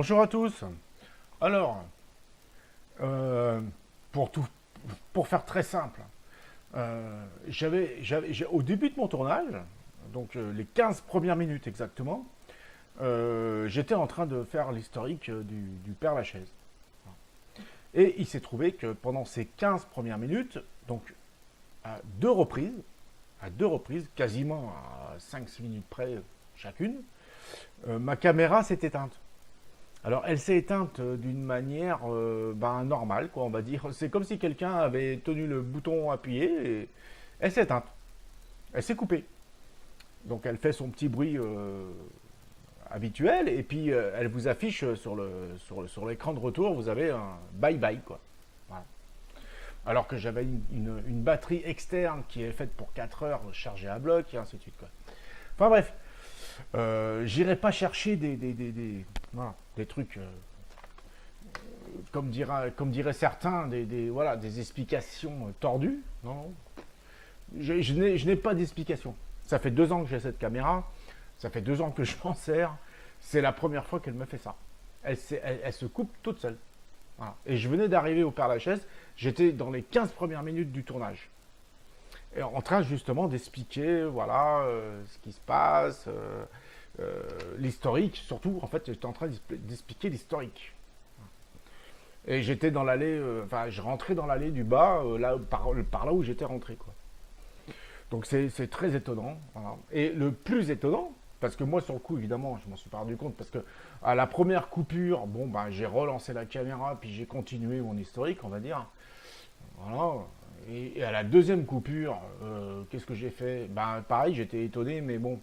Bonjour à tous. Alors, euh, pour, tout, pour faire très simple, au début de mon tournage, donc les 15 premières minutes exactement, j'étais en train de faire l'historique du Père Lachaise. Et il s'est trouvé que pendant ces 15 premières minutes, donc à deux reprises, quasiment à 5-6 minutes près chacune, ma caméra s'est éteinte. Alors, elle s'est éteinte d'une manière normale, quoi, on va dire. C'est comme si quelqu'un avait tenu le bouton appuyé et elle s'est éteinte. Elle s'est coupée. Donc, elle fait son petit bruit habituel et puis elle vous affiche sur l'écran de retour, vous avez un bye bye, quoi. Voilà. Alors que j'avais une batterie externe qui est faite pour 4 heures chargée à bloc et ainsi de suite, quoi. Enfin bref, j'irai pas chercher voilà, des trucs, comme diraient certains, voilà, des explications tordues. Non, non. Je n'ai pas d'explication. Ça fait 2 ans que j'ai cette caméra, ça fait 2 ans que je m'en sers. C'est la première fois qu'elle me fait ça. Elle se coupe toute seule. Voilà. Et je venais d'arriver au Père Lachaise, j'étais dans les 15 premières minutes du tournage. Et en train justement d'expliquer voilà, ce qui se passe, l'historique, surtout en fait j'étais en train d'expliquer l'historique. Et j'étais dans l'allée, enfin je rentrais dans l'allée du bas, là, par là où j'étais rentré, quoi. Donc c'est très étonnant. Voilà. Et le plus étonnant, parce que moi sur le coup évidemment je m'en suis pas rendu compte, parce que à la première coupure, bon ben j'ai relancé la caméra, puis j'ai continué mon historique, on va dire. Voilà. Et à la deuxième coupure, qu'est-ce que j'ai fait? Ben pareil, j'étais étonné, mais bon,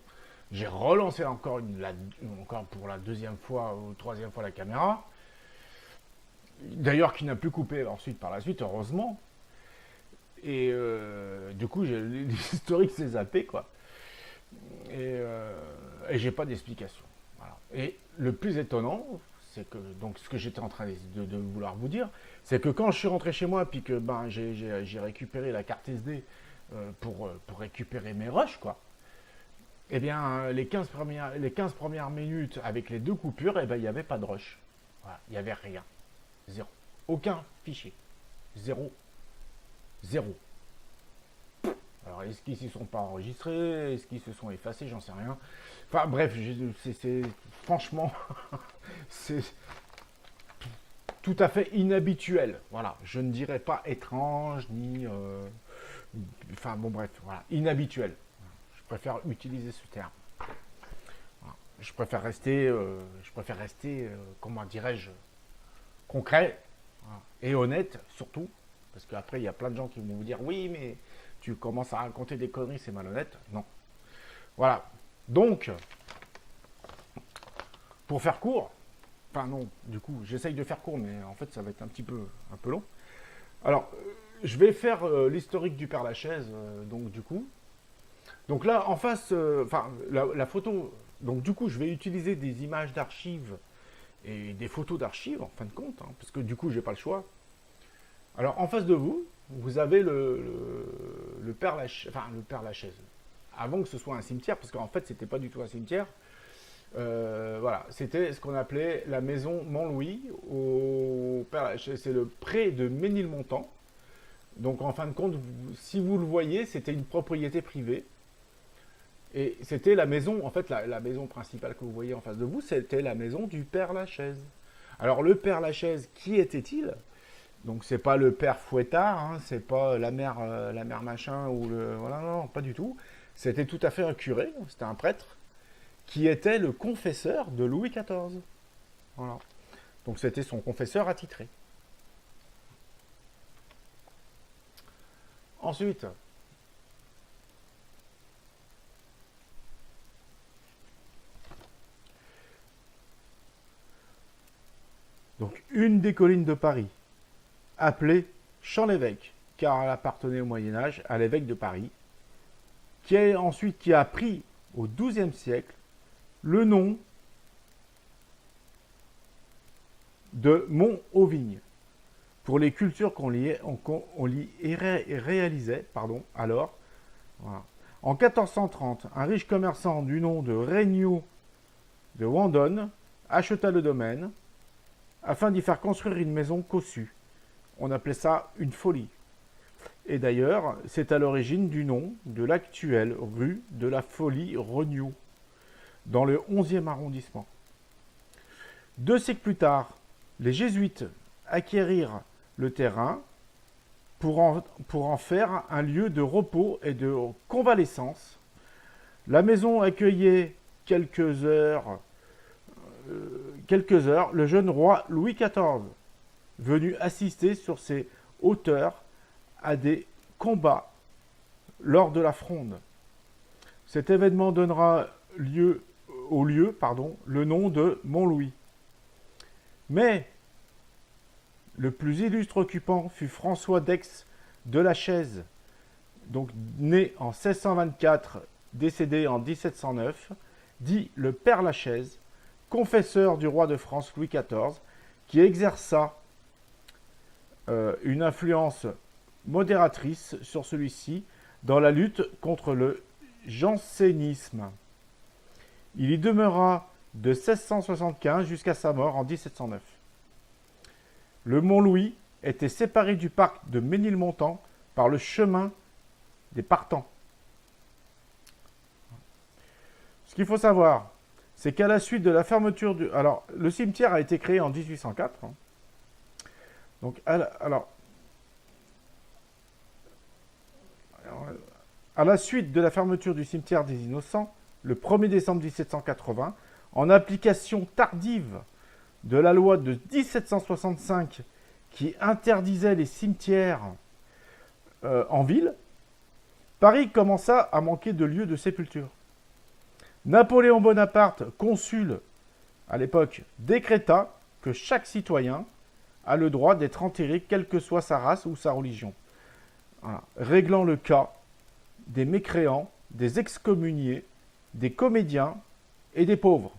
j'ai relancé encore pour la deuxième fois ou troisième fois la caméra. D'ailleurs, qui n'a plus coupé ensuite par la suite, heureusement. Et du coup, l'historique s'est zappé, quoi. Et j'ai pas d'explication. Voilà. Et le plus étonnant, c'est que, donc ce que j'étais en train de vouloir vous dire, c'est que quand je suis rentré chez moi, puis que ben, j'ai récupéré la carte SD pour récupérer mes rushs, quoi, eh bien, les 15 premières minutes avec les deux coupures, eh ben, il n'y avait pas de rush. Voilà, il n'y avait rien. Zéro. Aucun fichier. Zéro. Zéro. Alors, est-ce qu'ils ne sont pas enregistrés? Est-ce qu'ils se sont effacés? J'en sais rien. Enfin, bref, franchement, c'est tout à fait inhabituel. Voilà, je ne dirais pas étrange, ni... enfin, bon, bref, voilà, inhabituel. Je préfère utiliser ce terme. Voilà. Je préfère rester comment dirais-je, concret, voilà, et honnête, surtout. Parce qu'après, il y a plein de gens qui vont vous dire, oui, mais tu commences à raconter des conneries, c'est malhonnête. Non. Voilà. Donc, pour faire court, enfin non, du coup, j'essaye de faire court, mais en fait, ça va être un peu long. Alors, je vais faire l'historique du Père Lachaise, donc du coup. Donc là, en face, enfin, la photo, donc du coup, je vais utiliser des images d'archives et des photos d'archives, en fin de compte, hein, parce que du coup, j'ai pas le choix. Alors, en face de vous, vous avez le Père Lachaise, enfin, le Père Lachaise. Avant que ce soit un cimetière, parce qu'en fait, c'était pas du tout un cimetière. Voilà, c'était ce qu'on appelait la maison Montlouis au Père Lachaise. C'est le pré de Ménilmontant. Donc, en fin de compte, si vous le voyez, c'était une propriété privée. Et c'était la maison, en fait, la maison principale que vous voyez en face de vous, c'était la maison du Père Lachaise. Alors, le Père Lachaise, qui était-il? Donc c'est pas le père Fouettard, hein, c'est pas la mère machin ou le voilà, non, pas du tout. C'était tout à fait un curé, c'était un prêtre qui était le confesseur de Louis XIV. Voilà. Donc c'était son confesseur attitré. Ensuite, donc une des collines de Paris, appelée Champ-l'Évêque, car elle appartenait au Moyen Âge à l'évêque de Paris, qui a pris au XIIe siècle le nom de Mont-Auvigne, pour les cultures qu'on y réalisait alors. Voilà. En 1430, un riche commerçant du nom de Regnault de Wandonne acheta le domaine afin d'y faire construire une maison cossue. On appelait ça une folie. Et d'ailleurs, c'est à l'origine du nom de l'actuelle rue de la Folie-Regnault, dans le 11e arrondissement. 2 siècles plus tard, les jésuites acquérirent le terrain pour en faire un lieu de repos et de convalescence. La maison accueillait quelques heures le jeune roi Louis XIV, venu assister sur ses hauteurs à des combats lors de la Fronde. Cet événement donnera au lieu le nom de Mont-Louis. Mais le plus illustre occupant fut François d'Aix de la Chaise, donc né en 1624, décédé en 1709, dit le Père Lachaise, confesseur du roi de France Louis XIV, qui exerça une influence modératrice sur celui-ci dans la lutte contre le jansénisme. Il y demeura de 1675 jusqu'à sa mort en 1709. Le Mont-Louis était séparé du parc de Ménilmontant par le chemin des Partants. Ce qu'il faut savoir, c'est qu'à la suite de la fermeture du... Alors, le cimetière a été créé en 1804. Donc, à la suite de la fermeture du cimetière des Innocents, le 1er décembre 1780, en application tardive de la loi de 1765 qui interdisait les cimetières en ville, Paris commença à manquer de lieux de sépulture. Napoléon Bonaparte, consul à l'époque, décréta que chaque citoyen a le droit d'être enterré quelle que soit sa race ou sa religion, voilà, réglant le cas des mécréants, des excommuniés, des comédiens et des pauvres.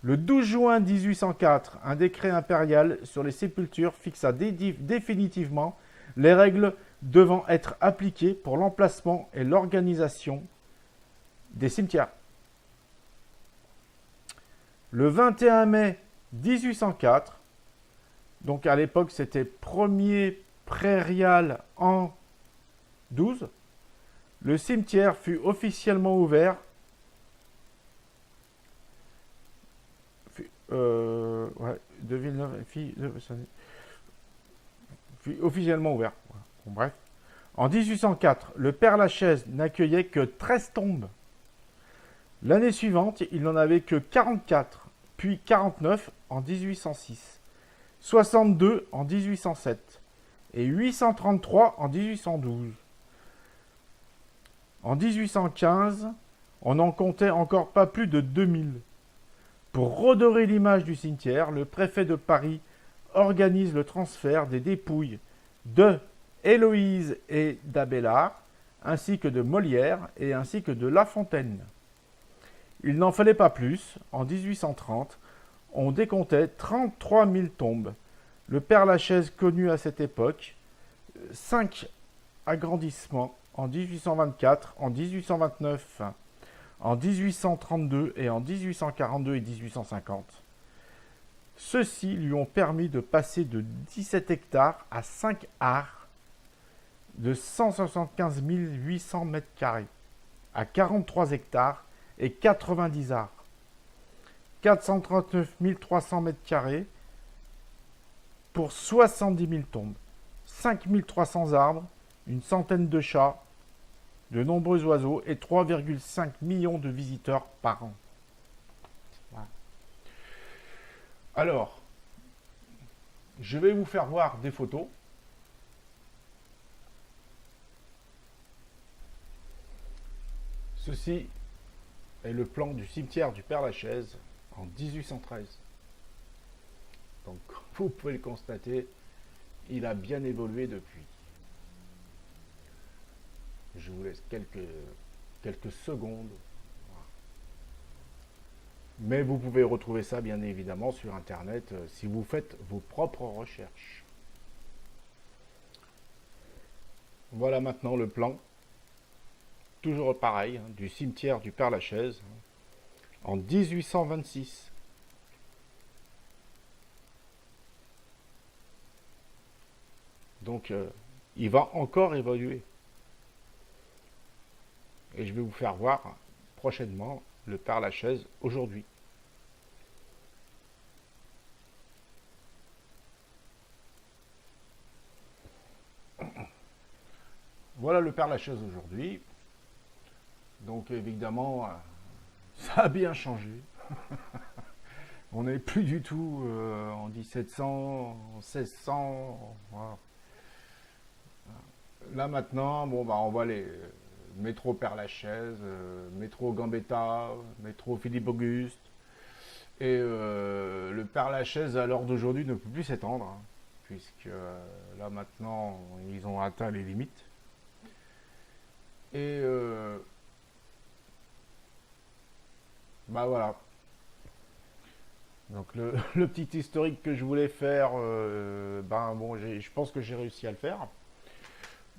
Le 12 juin 1804, un décret impérial sur les sépultures fixa définitivement les règles devant être appliquées pour l'emplacement et l'organisation des cimetières. Le 21 mai 1804, donc à l'époque c'était 1er prairial an 12, le cimetière fut officiellement ouvert. De Villeneuve, fut officiellement ouvert. Bon, bref. En 1804, le Père Lachaise n'accueillait que 13 tombes. L'année suivante, il n'en avait que 44, puis 49 en 1806, 62 en 1807 et 833 en 1812. En 1815, on n'en comptait encore pas plus de 2000. Pour redorer l'image du cimetière, le préfet de Paris organise le transfert des dépouilles de Héloïse et d'Abélard, ainsi que de Molière et ainsi que de La Fontaine. Il n'en fallait pas plus. En 1830, on décomptait 33 000 tombes. Le Père Lachaise connut à cette époque 5 agrandissements en 1824, en 1829, en 1832 et en 1842 et 1850. Ceux-ci lui ont permis de passer de 17 hectares à 5 ares de 175 800 mètres carrés à 43 hectares et 90 ares. 439 300 mètres carrés pour 70 000 tombes, 5 300 arbres, une centaine de chats, de nombreux oiseaux et 3,5 millions de visiteurs par an. Voilà. Alors, je vais vous faire voir des photos. Ceci est le plan du cimetière du Père Lachaise en 1813. Donc, vous pouvez le constater, il a bien évolué depuis. Je vous laisse quelques secondes. Mais vous pouvez retrouver ça bien évidemment sur Internet si vous faites vos propres recherches. Voilà maintenant le plan. Toujours pareil, du cimetière du Père Lachaise en 1826. Donc, il va encore évoluer. Et je vais vous faire voir prochainement le Père Lachaise aujourd'hui. Voilà le Père Lachaise aujourd'hui. Donc évidemment, ça a bien changé. On n'est plus du tout en 1700, en 1600. Voilà. Là maintenant, bon, bah, on voit les métro Père Lachaise, métro Gambetta, métro Philippe Auguste. Et le Père Lachaise à l'heure d'aujourd'hui ne peut plus s'étendre, hein, puisque là maintenant ils ont atteint les limites. Et bah voilà. Donc le petit historique que je voulais faire, ben bon, je pense que j'ai réussi à le faire.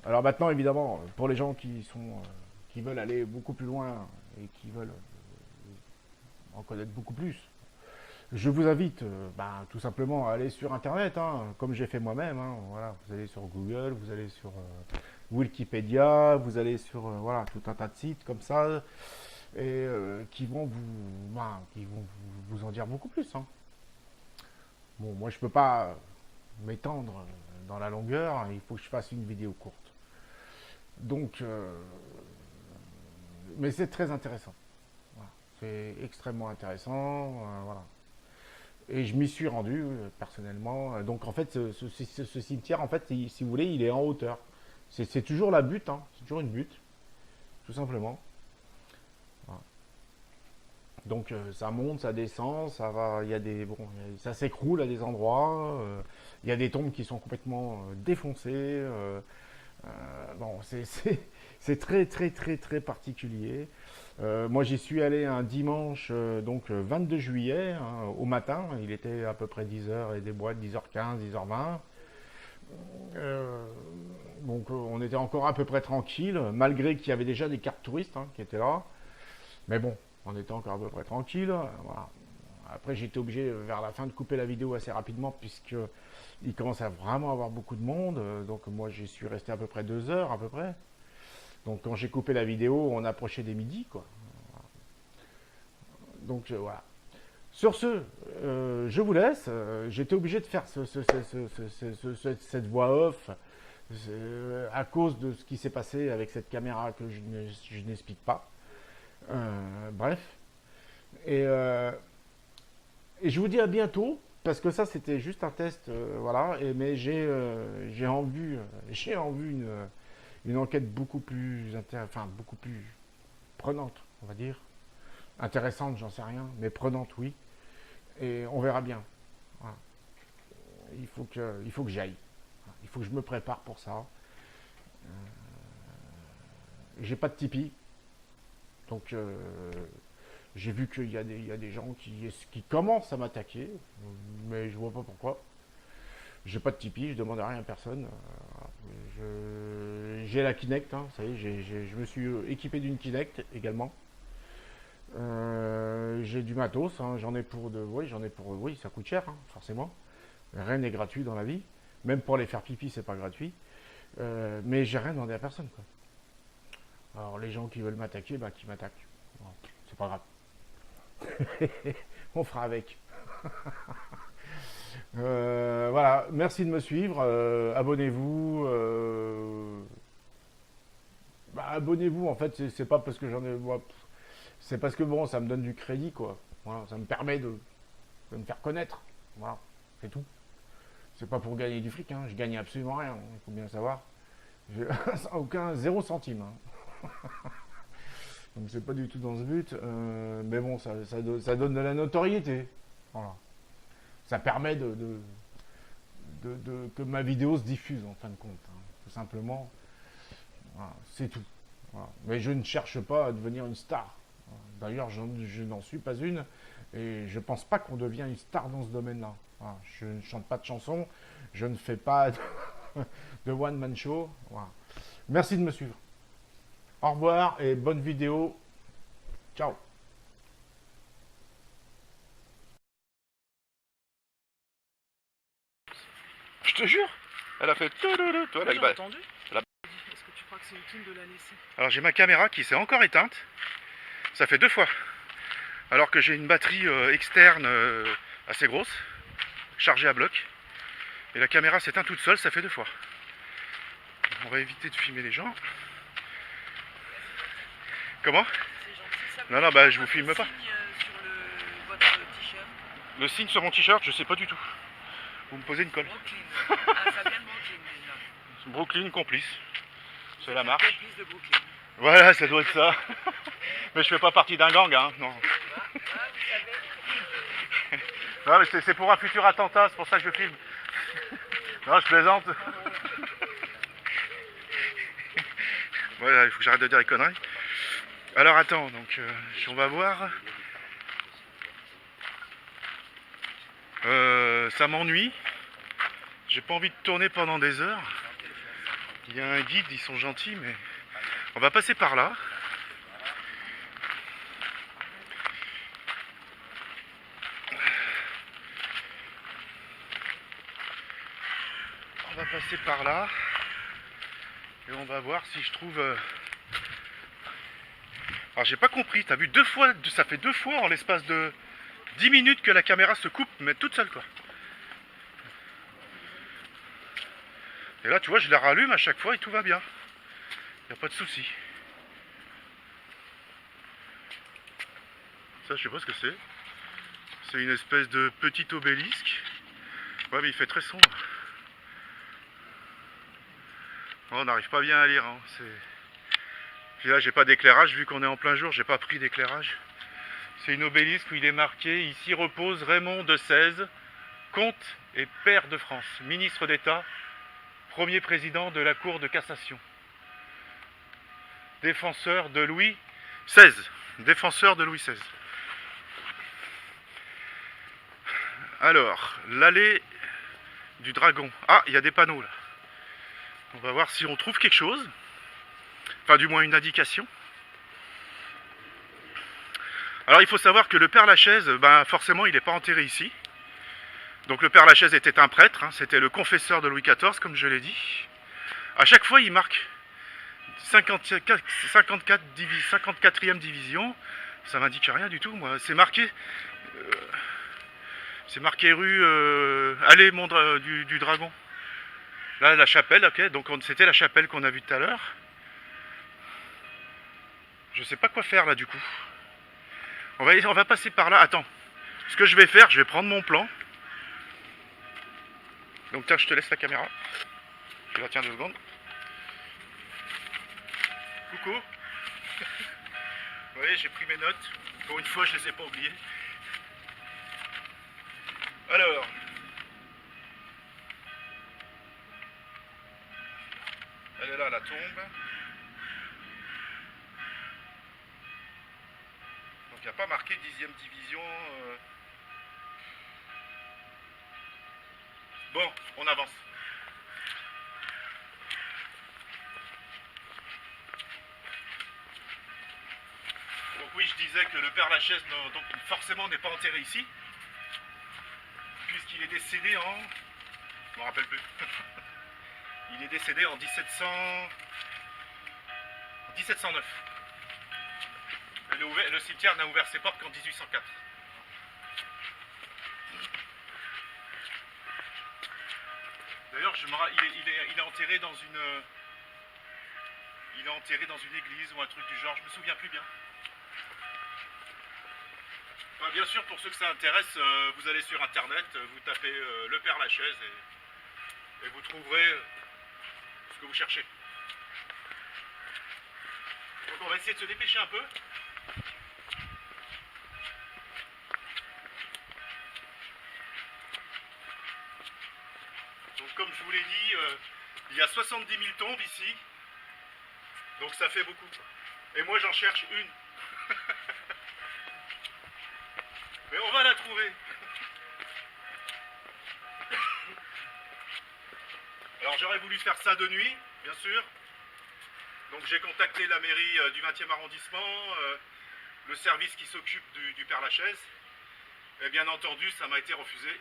Alors maintenant, évidemment, pour les gens qui veulent aller beaucoup plus loin et qui veulent en connaître beaucoup plus, je vous invite ben, tout simplement à aller sur Internet, hein, comme j'ai fait moi-même. Hein, voilà, vous allez sur Google, vous allez sur Wikipédia, vous allez sur voilà, tout un tas de sites comme ça, et qui vont vous en dire beaucoup plus. Hein. Bon, moi je peux pas m'étendre dans la longueur, hein, il faut que je fasse une vidéo courte. Donc, mais c'est très intéressant. Voilà. C'est extrêmement intéressant. Voilà. Et je m'y suis rendu personnellement. Donc en fait, ce cimetière, en fait, si vous voulez, il est en hauteur. C'est toujours la butte, hein. C'est toujours une butte, tout simplement. Voilà. Donc ça monte, ça descend, ça va, il y a des, bon, ça s'écroule à des endroits. Il y a des tombes qui sont complètement défoncées. Bon, c'est très très très très particulier. Moi, j'y suis allé un dimanche, donc 22 juillet, hein, au matin. Il était à peu près 10h et des boîtes, 10h15, 10h20. Euh, donc, on était encore à peu près tranquille, malgré qu'il y avait déjà des cartes touristes hein, qui étaient là. Mais bon, on était encore à peu près tranquille. Voilà. Après, j'étais obligé vers la fin de couper la vidéo assez rapidement, puisque il commence à vraiment avoir beaucoup de monde. Donc, moi, j'y suis resté à peu près 2 heures, à peu près. Donc, quand j'ai coupé la vidéo, on approchait des midis, quoi. Donc voilà. Sur ce, je vous laisse. J'étais obligé de faire cette voix off à cause de ce qui s'est passé avec cette caméra que je n'explique pas. Bref. Et, euh, et je vous dis à bientôt. Parce que ça, c'était juste un test, voilà. Mais j'ai en vue une enquête beaucoup plus prenante, on va dire. Intéressante, j'en sais rien, mais prenante, oui. Et on verra bien. Voilà. Il faut que j'aille. Il faut que je me prépare pour ça. J'ai pas de Tipeee, donc j'ai vu qu'il y a des gens qui commencent à m'attaquer, mais je vois pas pourquoi. J'ai pas de Tipeee, je demande à rien à personne. J'ai la Kinect, hein, ça y est, je me suis équipé d'une Kinect également. J'ai du matos, hein, oui, ça coûte cher, hein, forcément. Rien n'est gratuit dans la vie. Même pour les faire pipi, c'est pas gratuit. Mais j'ai rien demandé à personne, quoi. Alors les gens qui veulent m'attaquer, bah qui m'attaquent. Bon, c'est pas grave. On fera avec. Voilà, merci de me suivre. Abonnez-vous. Bah, abonnez-vous, en fait, c'est pas parce que j'en ai. Moi, c'est parce que bon, ça me donne du crédit, quoi. Voilà, ça me permet de me faire connaître. Voilà, c'est tout. C'est pas pour gagner du fric, hein. Je gagne absolument rien, hein, il faut bien savoir. J'ai aucun 0 centime. Hein. Donc c'est pas du tout dans ce but. Mais bon, ça donne de la notoriété. Voilà. Ça permet que ma vidéo se diffuse en fin de compte. Hein. Tout simplement. Voilà, c'est tout. Voilà. Mais je ne cherche pas à devenir une star. D'ailleurs, je n'en suis pas une. Et je pense pas qu'on devient une star dans ce domaine-là. Voilà. Je ne chante pas de chansons. Je ne fais pas de one-man show. Voilà. Merci de me suivre. Au revoir et bonne vidéo. Ciao. Je te jure. Elle a fait touloulou, toi, Ouais, elle j'ai a- entendu. la- Est-ce que tu crois que c'est utile de la laisser? Alors j'ai ma caméra qui s'est encore éteinte. Ça fait 2 fois. Alors que j'ai une batterie externe assez grosse, chargée à bloc. Et la caméra s'éteint toute seule, ça fait 2 fois. On va éviter de filmer les gens. Comment? C'est gentil, ça. Non, non, bah je vous filme pas. Sur votre t-shirt. Le signe sur mon t-shirt, je sais pas du tout. Vous me posez une colle. Brooklyn. Ah, ça vient de Brooklyn déjà. Brooklyn complice. C'est la marque. Complice de Brooklyn. Voilà, ça doit être ça. Mais je fais pas partie d'un gang, hein. Non. Ah, vous savez. Non, mais c'est pour un futur attentat, c'est pour ça que je filme. Non, je plaisante. Voilà, il faut que j'arrête de dire des conneries. Alors attends, donc on va voir. Ça m'ennuie. J'ai pas envie de tourner pendant des heures. Il y a un guide, ils sont gentils, mais on va passer par là. On va passer par là. Et on va voir si je trouve... Alors j'ai pas compris, t'as vu 2 fois, ça fait 2 fois en l'espace de 10 minutes que la caméra se coupe, mais toute seule quoi. Et là tu vois, je la rallume à chaque fois et tout va bien. Y a pas de souci. Ça je sais pas ce que c'est. C'est une espèce de petit obélisque. Ouais mais il fait très sombre. Oh, on n'arrive pas bien à lire. Hein. Puis là j'ai pas d'éclairage vu qu'on est en plein jour, j'ai pas pris d'éclairage. C'est une obélisque où il est marqué « Ici repose Raymond de XVI, comte et pair de France, ministre d'État, premier président de la Cour de cassation, défenseur de Louis XVI, défenseur de Louis XVI. » Alors, l'allée du Dragon. Ah, il y a des panneaux là. On va voir si on trouve quelque chose. Enfin, du moins une indication. Alors, il faut savoir que le Père Lachaise, ben, forcément, il n'est pas enterré ici. Donc, le Père Lachaise était un prêtre, hein, c'était le confesseur de Louis XIV, comme je l'ai dit. À chaque fois, il marque 54e division. Ça m'indique rien du tout, moi. C'est marqué rue Allée du Dragon. Là, la chapelle, ok. Donc, c'était la chapelle qu'on a vue tout à l'heure. Je sais pas quoi faire là du coup. On va passer par là. Attends. Ce que je vais faire, je vais prendre mon plan. Donc tiens, je te laisse la caméra. Je la tiens 2 secondes. Coucou. Vous voyez, j'ai pris mes notes. Pour une fois, je les ai pas oubliées. Alors. Elle est là, la tombe. Donc il n'y a pas marqué 10e division. Bon, on avance. Donc oui, je disais que le Père Lachaise, donc, forcément, n'est pas enterré ici. Puisqu'il est décédé en... Je me rappelle plus. Il est décédé en 1709. Le cimetière n'a ouvert ses portes qu'en 1804. D'ailleurs, il est enterré dans une... Il est enterré dans une église ou un truc du genre, je me souviens plus bien. Enfin, bien sûr, pour ceux que ça intéresse, vous allez sur internet, vous tapez le Père Lachaise et vous trouverez ce que vous cherchez. Donc on va essayer de se dépêcher un peu. Donc comme je vous l'ai dit, il y a 70 000 tombes ici. Donc ça fait beaucoup. Et moi j'en cherche une. Mais on va la trouver. Alors j'aurais voulu faire ça de nuit, bien sûr. Donc j'ai contacté la mairie du 20e arrondissement, le service qui s'occupe du Père Lachaise. Et bien entendu, ça m'a été refusé.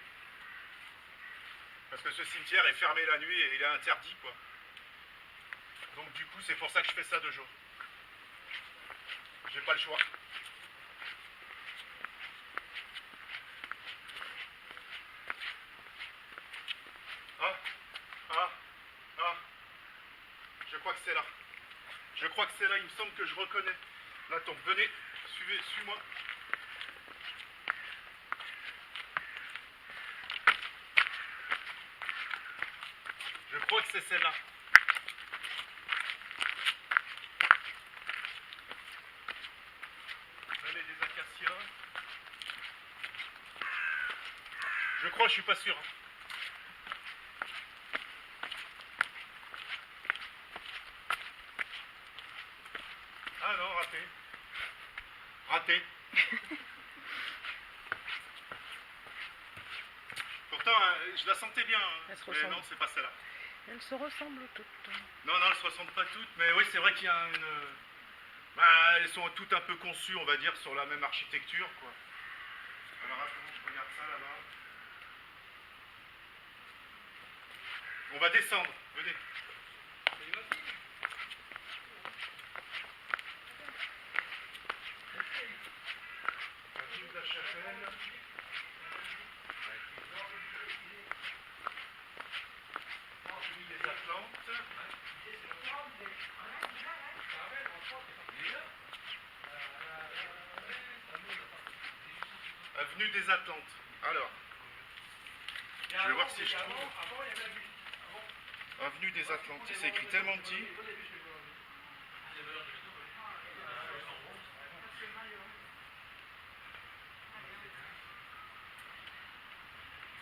Parce que ce cimetière est fermé la nuit et il est interdit, quoi. Donc du coup, c'est pour ça que je fais ça de jour. J'ai pas le choix. Ah, ah, ah. Je crois que c'est là. Je crois que c'est là, il me semble que je reconnais la tombe. Venez, suis-moi. Je crois que c'est celle-là. Venez des acacias. Je crois, je suis pas sûr. Ah non, raté. Raté. Pourtant, je la sentais bien. Elle se Mais ressemble. non, c'est pas celle-là. Elles se ressemblent toutes. Non, non, elles se ressemblent pas toutes, mais oui, c'est vrai qu'il y a une... Bah, elles sont toutes un peu conçues, on va dire, sur la même architecture, quoi. Alors, attends, je regarde ça, là-bas. On va descendre, venez. Avenue de la Chapelle. Avenue des Atlantes. Avenue des Atlantes. Alors, je vais voir si je trouve. Avenue des Atlantes. C'est écrit tellement petit.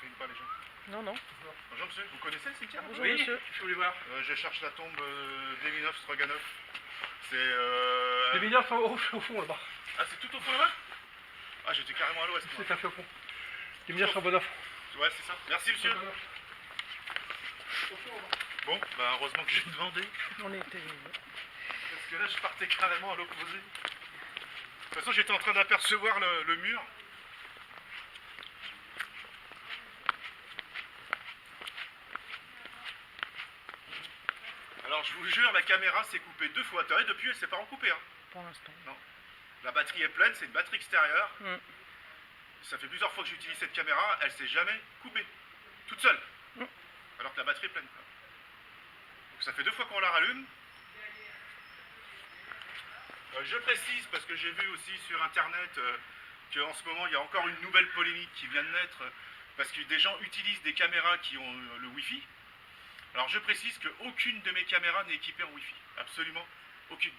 Filme pas les gens. Non, non. Bonjour monsieur, vous connaissez le cimetière? Bonjour monsieur. Je voulais voir. Je cherche la tombe d'Eminov Stroganov. C'est. Les milliards sont au fond là-bas. Ah, c'est tout au fond là-bas? Ah, j'étais carrément à l'ouest. moi. C'est un fait au fond. Les milliards sont bon off. Ouais, c'est ça. Merci monsieur. Bon, bah heureusement que j'ai demandé. On était. Parce que là, je partais carrément à l'opposé. De toute façon, j'étais en train d'apercevoir le mur. Alors, je vous jure, la caméra s'est coupée 2 fois. Et depuis, elle s'est pas recoupée. Hein. Pour l'instant. La batterie est pleine, c'est une batterie extérieure. Mm. Ça fait plusieurs fois que j'utilise cette caméra, elle s'est jamais coupée. Toute seule. Mm. Alors que la batterie est pleine. Donc ça fait 2 fois qu'on la rallume. Je précise, parce que j'ai vu aussi sur internet qu'en ce moment il y a encore une nouvelle polémique qui vient de naître, parce que des gens utilisent des caméras qui ont le Wi-Fi. Alors je précise qu'aucune de mes caméras n'est équipée en Wi-Fi. Absolument aucune.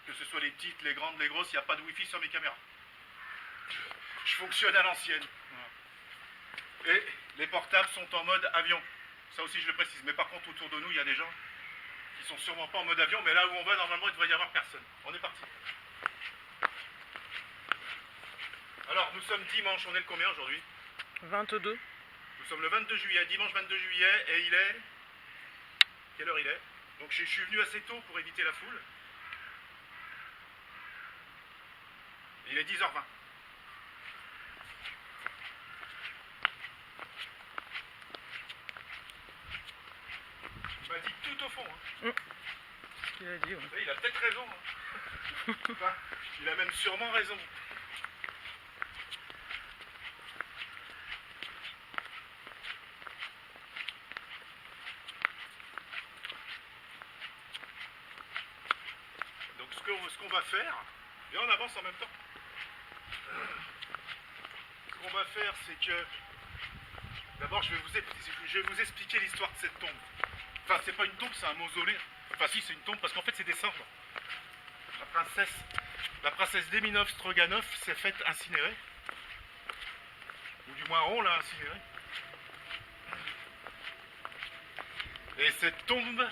Que ce soit les petites, les grandes, les grosses, il n'y a pas de Wi-Fi sur mes caméras. Je fonctionne à l'ancienne. Voilà. Et les portables sont en mode avion. Ça aussi je le précise. Mais par contre autour de nous il y a des gens qui sont sûrement pas en mode avion, mais là où on va normalement il devrait y avoir personne. On est parti. Alors nous sommes dimanche, on est le combien aujourd'hui? 22. Nous sommes le 22 juillet, dimanche 22 juillet, et il est... Quelle heure il est? Donc je suis venu assez tôt pour éviter la foule. Il est 10h20. Il m'a dit tout au fond. Hein. Ce qu'il a dit, ouais. Et il a peut-être raison. Hein. Enfin, il a même sûrement raison. Donc ce qu'on va faire, et on avance en même temps. Ce qu'on va faire, c'est que d'abord je vais vous expliquer l'histoire de cette tombe. Enfin, c'est pas une tombe, c'est un mausolée. Enfin, si, c'est une tombe parce qu'en fait, c'est des cendres. La princesse Deminov Stroganov s'est faite incinérer. Ou du moins, on l'a incinérée. Et cette tombe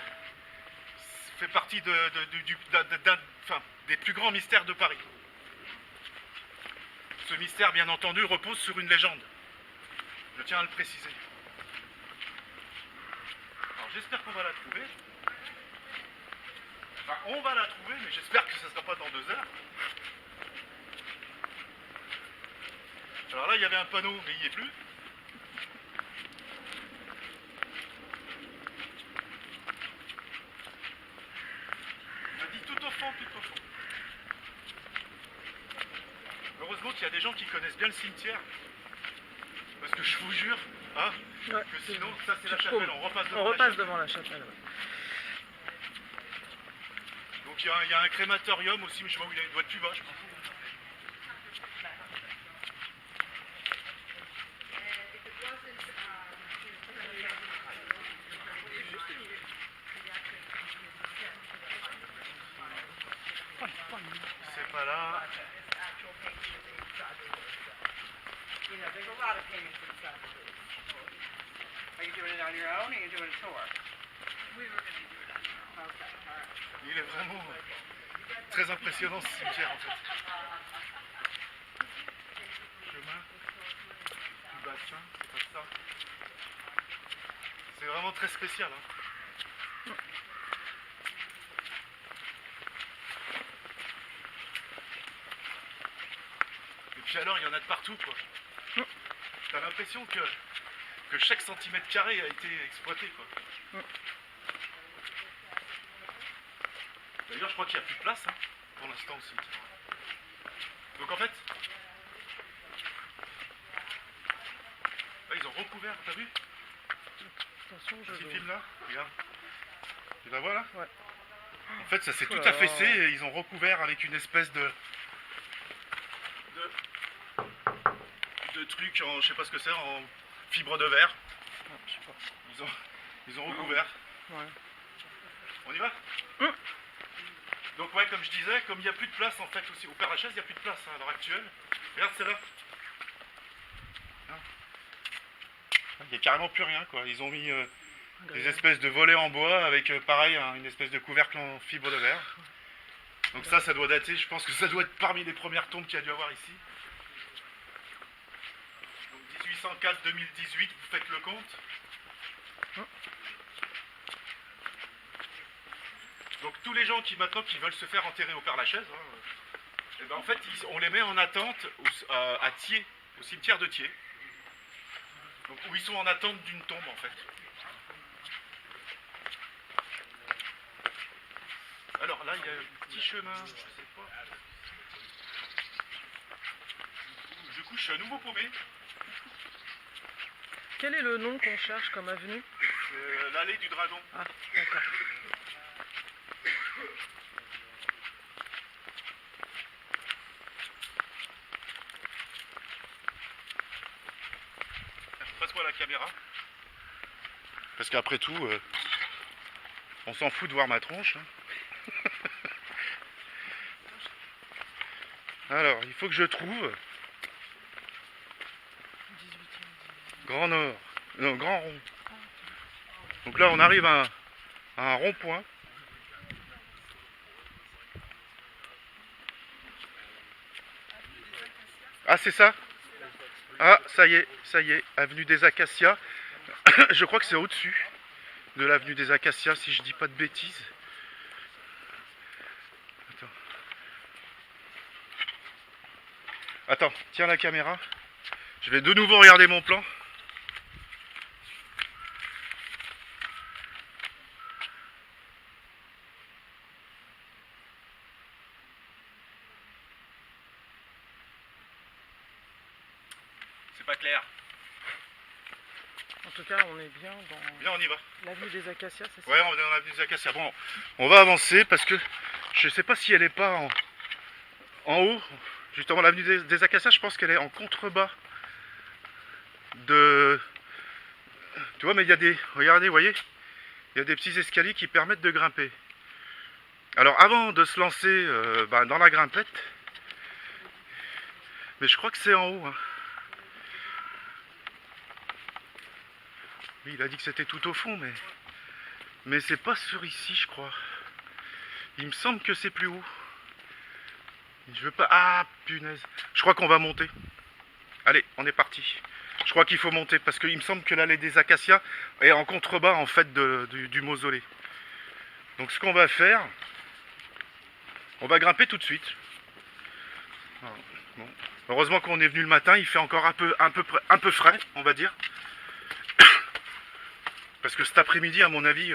fait partie des plus grands mystères de Paris. Ce mystère, bien entendu, repose sur une légende. Je tiens à le préciser. Alors j'espère qu'on va la trouver. Enfin, on va la trouver, mais j'espère que ce ne sera pas dans 2 heures. Alors là, il y avait un panneau, mais il n'y est plus. fond, tout au fond. Heureusement qu'il y a des gens qui connaissent bien le cimetière. Parce que je vous jure, hein, Ouais, que sinon, ça c'est la tu te chapelle, paumes. on repasse devant On la repasse chapelle. devant la chapelle. Ouais. Donc il y a un crématorium aussi, mais je sais pas où il doit être plus bas, je m'en fous. C'est pas là. You know, there's a lot of paintings inside of this. Are you doing it on your own or are you doing a tour? We were going to do it on our own. Okay, all right. Il est vraiment très impressionnant ce cimetière en fait. Chemin du bassin, c'est pas ça. C'est vraiment très spécial. Hein. Et puis alors, il y en a de partout quoi. T'as l'impression que chaque centimètre carré a été exploité quoi. D'ailleurs, je crois qu'il n'y a plus de place hein, pour l'instant au cimetière. Donc en fait, là, ils ont recouvert, t'as vu? Attention, je Petit zoome. film là, regarde. Tu la vois là? Ouais. En fait, ça s'est Oh tout là affaissé là. et ils ont recouvert avec une espèce de truc en, je sais pas ce que c'est, en fibre de verre. Ah, je sais pas. Ils ont recouvert. Ouais. On y va? Donc ouais, comme je disais, comme il n'y a plus de place en fait aussi, au Père-Lachaise, il n'y a plus de place hein, à l'heure actuelle. Regarde, c'est là. Il n'y a carrément plus rien quoi. Ils ont mis des espèces de volets en bois avec pareil une espèce de couvercle en fibre de verre. Donc ça doit dater, je pense que ça doit être parmi les premières tombes qu'il y a dû avoir ici. Donc 1804-2018, vous faites le compte. Donc tous les gens qui maintenant qui veulent se faire enterrer au Père-Lachaise, et ben en fait on les met en attente à Thiers, au cimetière de Thiers. Donc où ils sont en attente d'une tombe en fait. Alors là il y a un petit chemin, je sais pas. Du coup je suis à nouveau paumé. Quel est le nom qu'on cherche comme avenue? C'est l'allée du dragon. Ah, d'accord. Passe-moi la caméra. Parce qu'après tout, on s'en fout de voir ma tronche. Hein. Alors, il faut que je trouve 18e. Grand Nord. Non, Grand Rond. Donc là, on arrive à un rond-point. Ah, c'est ça? Ah, ça y est, avenue des Acacias. Je crois que c'est au-dessus de l'avenue des Acacias, si je dis pas de bêtises. Attends, tiens la caméra. Je vais de nouveau regarder mon plan. C'est pas clair. En tout cas, on est bien dans Bien, on y va. l'avenue des Acacias, c'est ça? Ouais, on est dans l'avenue des Acacias. Bon, on va avancer parce que je sais pas si elle est pas en haut. Justement, l'avenue des Acacias, je pense qu'elle est en contrebas de... Tu vois, mais il y a des... Regardez, vous voyez? Il y a des petits escaliers qui permettent de grimper. Alors, avant de se lancer dans la grimpette, mais je crois que c'est en haut. Hein. Oui, il a dit que c'était tout au fond, mais c'est pas sur ici, je crois. Il me semble que c'est plus haut. Je veux pas... Ah, punaise. Je crois qu'on va monter. Allez, on est parti. Je crois qu'il faut monter, parce qu'il me semble que l'allée des Acacias est en contrebas, en fait, du mausolée. Donc, ce qu'on va faire... On va grimper tout de suite. Bon. Heureusement qu'on est venu le matin, il fait encore un peu frais, on va dire. Parce que cet après-midi, à mon avis,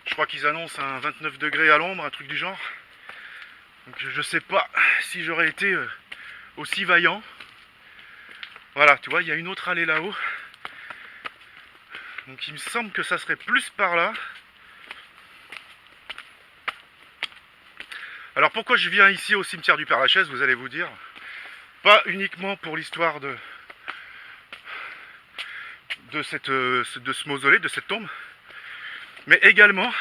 je crois qu'ils annoncent un 29 degrés à l'ombre, un truc du genre. Donc je sais pas si j'aurais été aussi vaillant. Voilà, tu vois, il y a une autre allée là-haut. Donc il me semble que ça serait plus par là. Alors pourquoi je viens ici au cimetière du Père-Lachaise, vous allez vous dire. Pas uniquement pour l'histoire de ce mausolée, de cette tombe. Mais également,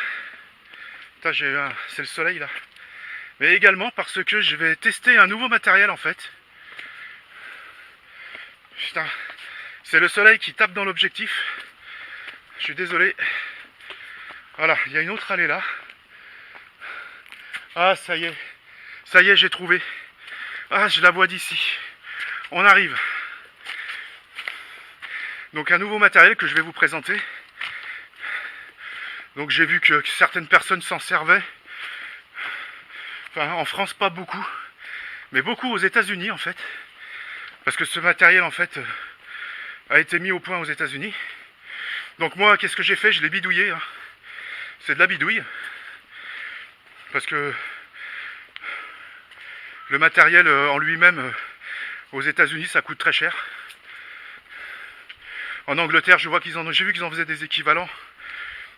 c'est le soleil là. Mais également parce que je vais tester un nouveau matériel en fait. Putain, c'est le soleil qui tape dans l'objectif. Je suis désolé. Voilà, il y a une autre allée là. Ah, ça y est, j'ai trouvé. Ah, je la vois d'ici. On arrive. Donc un nouveau matériel que je vais vous présenter. Donc j'ai vu que certaines personnes s'en servaient. Enfin, en France, pas beaucoup. Mais beaucoup aux États-Unis en fait. Parce que ce matériel en fait a été mis au point aux États-Unis. Donc moi, qu'est-ce que j'ai fait? Je l'ai bidouillé. Hein. C'est de la bidouille. Parce que le matériel en lui-même, aux États-Unis, ça coûte très cher. En Angleterre, j'ai vu qu'ils en faisaient des équivalents.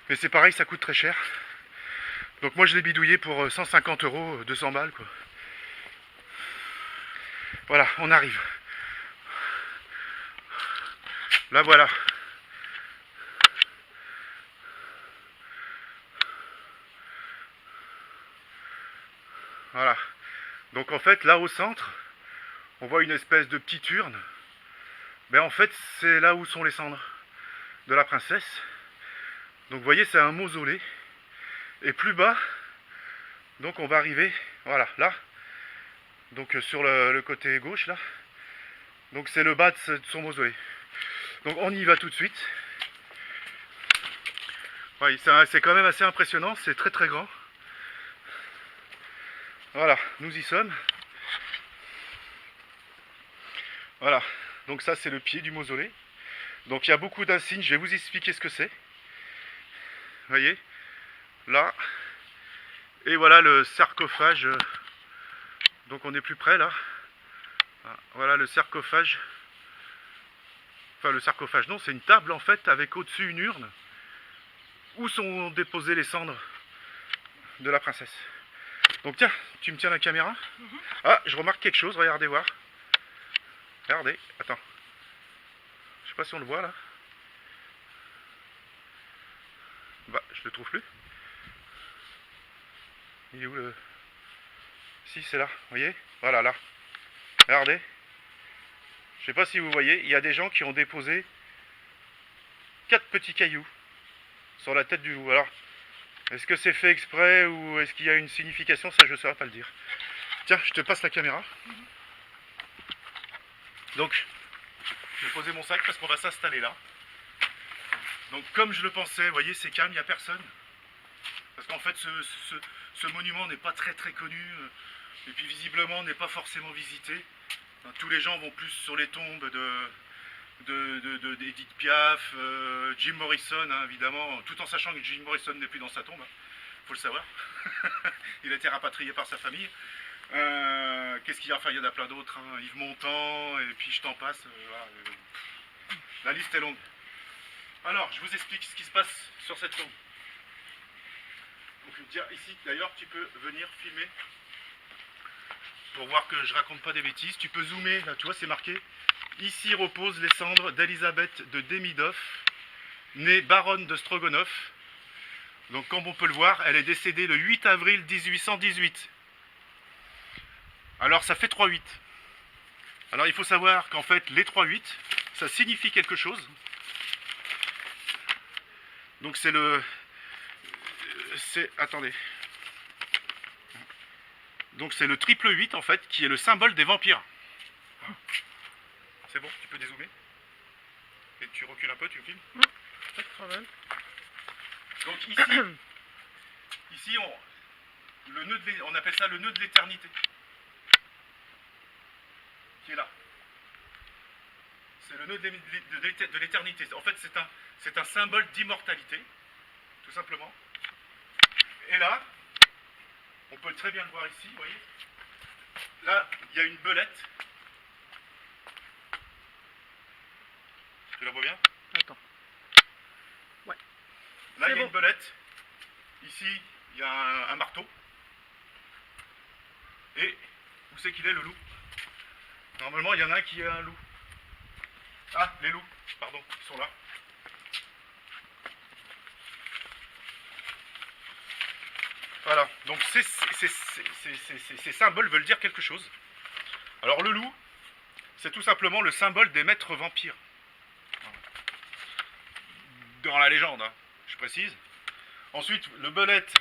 Mais c'est pareil, ça coûte très cher. Donc moi, je l'ai bidouillé pour 150 €, 200 balles, quoi. Voilà, on arrive. Là, voilà. Voilà. Donc en fait, là au centre, on voit une espèce de petite urne. Ben en fait, c'est là où sont les cendres de la princesse. Donc vous voyez, c'est un mausolée. Et plus bas, donc on va arriver, voilà, là. Donc sur le côté gauche, là. Donc c'est le bas de son mausolée. Donc on y va tout de suite. Ouais, c'est quand même assez impressionnant, c'est très très grand. Voilà, nous y sommes. Voilà, donc ça c'est le pied du mausolée. Donc il y a beaucoup d'insignes, je vais vous expliquer ce que c'est. Vous voyez, là. Et voilà le sarcophage. Donc on est plus près là. Voilà le sarcophage. Enfin le sarcophage, non, c'est une table en fait avec au-dessus une urne. Où sont déposées les cendres de la princesse. Donc tiens, tu me tiens la caméra. Ah, je remarque quelque chose, regardez voir. Regardez, attends. Je sais pas si on le voit là. Bah, je le trouve plus. Il est où le... Si, c'est là, vous voyez? Voilà, là. Regardez. Je sais pas si vous voyez, il y a des gens qui ont déposé 4 petits cailloux sur la tête du loup. Alors, est-ce que c'est fait exprès ou est-ce qu'il y a une signification? Ça, je ne saurais pas le dire. Tiens, je te passe la caméra. Donc, je vais poser mon sac parce qu'on va s'installer là. Donc, comme je le pensais, vous voyez, c'est calme, il n'y a personne. Parce qu'en fait, ce monument n'est pas très très connu. Et puis, visiblement, n'est pas forcément visité. Tous les gens vont plus sur les tombes d'Edith Piaf, Jim Morrison, hein, évidemment, tout en sachant que Jim Morrison n'est plus dans sa tombe, faut le savoir. Il a été rapatrié par sa famille. Qu'est-ce qu'il y a? Enfin, il y en a plein d'autres, hein. Yves Montand, et puis je t'en passe. Voilà. La liste est longue. Alors, je vous explique ce qui se passe sur cette tombe. Donc, ici, d'ailleurs, tu peux venir filmer pour voir que je raconte pas des bêtises. Tu peux zoomer, là, tu vois, c'est marqué. Ici reposent les cendres d'Elisabeth de Demidov, née baronne de Stroganov. Donc, comme on peut le voir, elle est décédée le 8 avril 1818. Alors, ça fait 3-8. Alors, il faut savoir qu'en fait, les 3-8, ça signifie quelque chose. Donc, c'est le... Attendez. Donc, c'est le triple 8, en fait, qui est le symbole des vampires. C'est bon, tu peux dézoomer. Et tu recules un peu, tu me filmes. Pas de problème. Donc ici on appelle ça le nœud de l'éternité. Qui est là. C'est le nœud de l'éternité. En fait, c'est un symbole d'immortalité, tout simplement. Et là, on peut très bien le voir ici, vous voyez. Là, il y a une belette. Tu la vois bien? Attends. Là, C'est il y a bon. une belette. Ici, il y a un marteau. Et où c'est qu'il est, le loup? Normalement, il y en a un qui est un loup. Ah, les loups, pardon, ils sont là. Voilà, donc ces symboles veulent dire quelque chose. Alors le loup, c'est tout simplement le symbole des maîtres vampires. Dans la légende, hein, je précise. Ensuite, le belette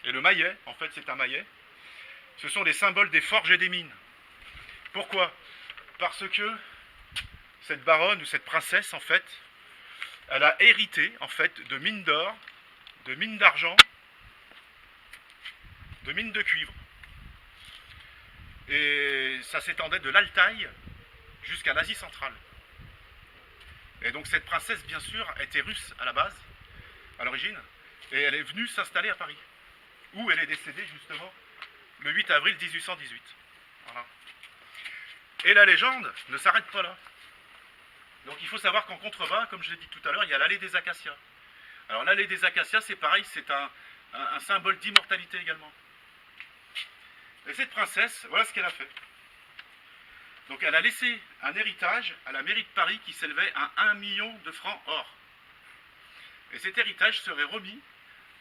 et le maillet, en fait c'est un maillet, ce sont les symboles des forges et des mines. Pourquoi? Parce que cette baronne ou cette princesse, en fait, elle a hérité, en fait, de mines d'or, de mines d'argent, de mines de cuivre. Et ça s'étendait de l'Altaï jusqu'à l'Asie centrale. Et donc cette princesse, bien sûr, était russe à la base, à l'origine, et elle est venue s'installer à Paris, où elle est décédée justement le 8 avril 1818. Voilà. Et la légende ne s'arrête pas là. Donc il faut savoir qu'en contrebas, comme je l'ai dit tout à l'heure, il y a l'allée des Acacias. Alors l'allée des Acacias, c'est pareil, c'est un symbole d'immortalité également. Et cette princesse, voilà ce qu'elle a fait. Donc elle a laissé un héritage à la mairie de Paris qui s'élevait à 1 million de francs or. Et cet héritage serait remis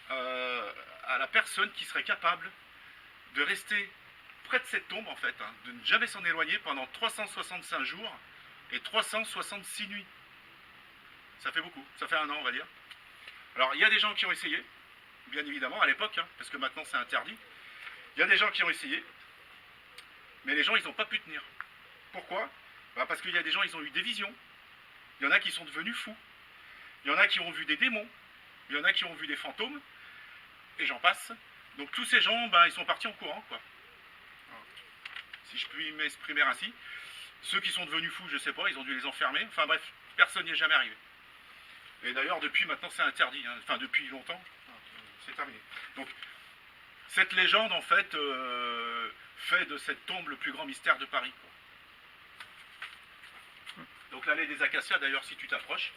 à la personne qui serait capable de rester près de cette tombe, en fait, hein, de ne jamais s'en éloigner pendant 365 jours et 366 nuits. Ça fait beaucoup, ça fait 1 an, on va dire. Alors il y a des gens qui ont essayé, bien évidemment, à l'époque, hein, parce que maintenant c'est interdit. Il y a des gens qui ont essayé, mais les gens, ils n'ont pas pu tenir. Pourquoi? Parce qu'il y a des gens, ils ont eu des visions. Il y en a qui sont devenus fous. Il y en a qui ont vu des démons. Il y en a qui ont vu des fantômes. Et j'en passe. Donc tous ces gens, ils sont partis en courant, quoi. Si je puis m'exprimer ainsi. Ceux qui sont devenus fous, je ne sais pas, ils ont dû les enfermer. Enfin bref, personne n'y est jamais arrivé. Et d'ailleurs, depuis maintenant, c'est interdit. Hein. Enfin, depuis longtemps, c'est terminé. Donc, cette légende, en fait, fait de cette tombe le plus grand mystère de Paris, quoi. Donc l'allée des Acacias, d'ailleurs, si tu t'approches.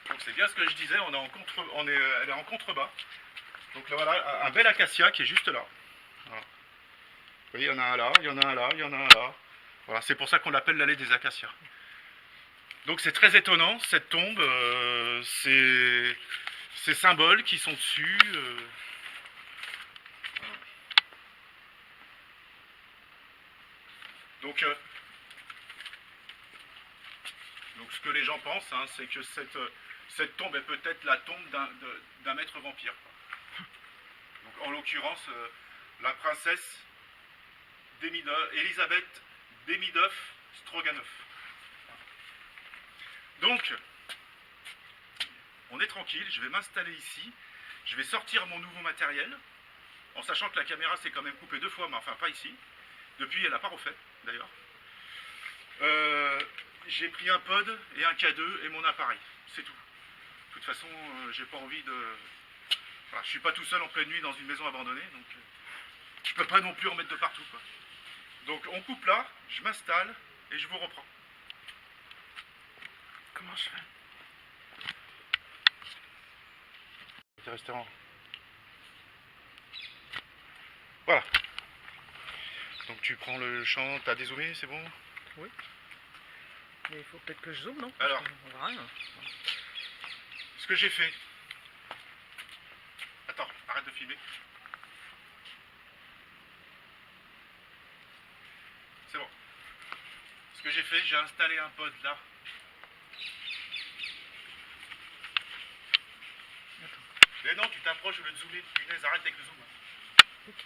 Donc c'est bien ce que je disais, elle est en contrebas. Donc là, voilà, un bel acacia qui est juste là. Voilà. Vous voyez, il y en a un là, il y en a un là, il y en a un là. Voilà, c'est pour ça qu'on l'appelle l'allée des Acacias. Donc c'est très étonnant, cette tombe, ces symboles qui sont dessus. Voilà. Donc ce que les gens pensent, hein, c'est que cette tombe est peut-être la tombe d'un maître vampire. Donc, en l'occurrence, la princesse Elisabeth Demidov-Stroganov. Donc, on est tranquille, je vais m'installer ici, je vais sortir mon nouveau matériel, en sachant que la caméra s'est quand même coupée 2 fois, mais enfin pas ici. Depuis, elle n'a pas refait, d'ailleurs. J'ai pris un pod et un K2 et mon appareil, c'est tout. De toute façon, j'ai pas envie de... Voilà, je suis pas tout seul en pleine nuit dans une maison abandonnée, donc je peux pas non plus en mettre de partout, quoi. Donc on coupe là, je m'installe et je vous reprends. Comment je fais? Petit restaurant. Voilà. Donc tu prends le champ, t'as dézoomé, c'est bon? Oui. Mais il faut peut-être que je zoome, non? Alors. On voit rien. Ce que j'ai fait... Attends, arrête de filmer. C'est bon. Ce que j'ai fait, j'ai installé un pod là. Mais non, tu t'approches au lieu de zoomer. Punaise, arrête avec le zoom. Ok.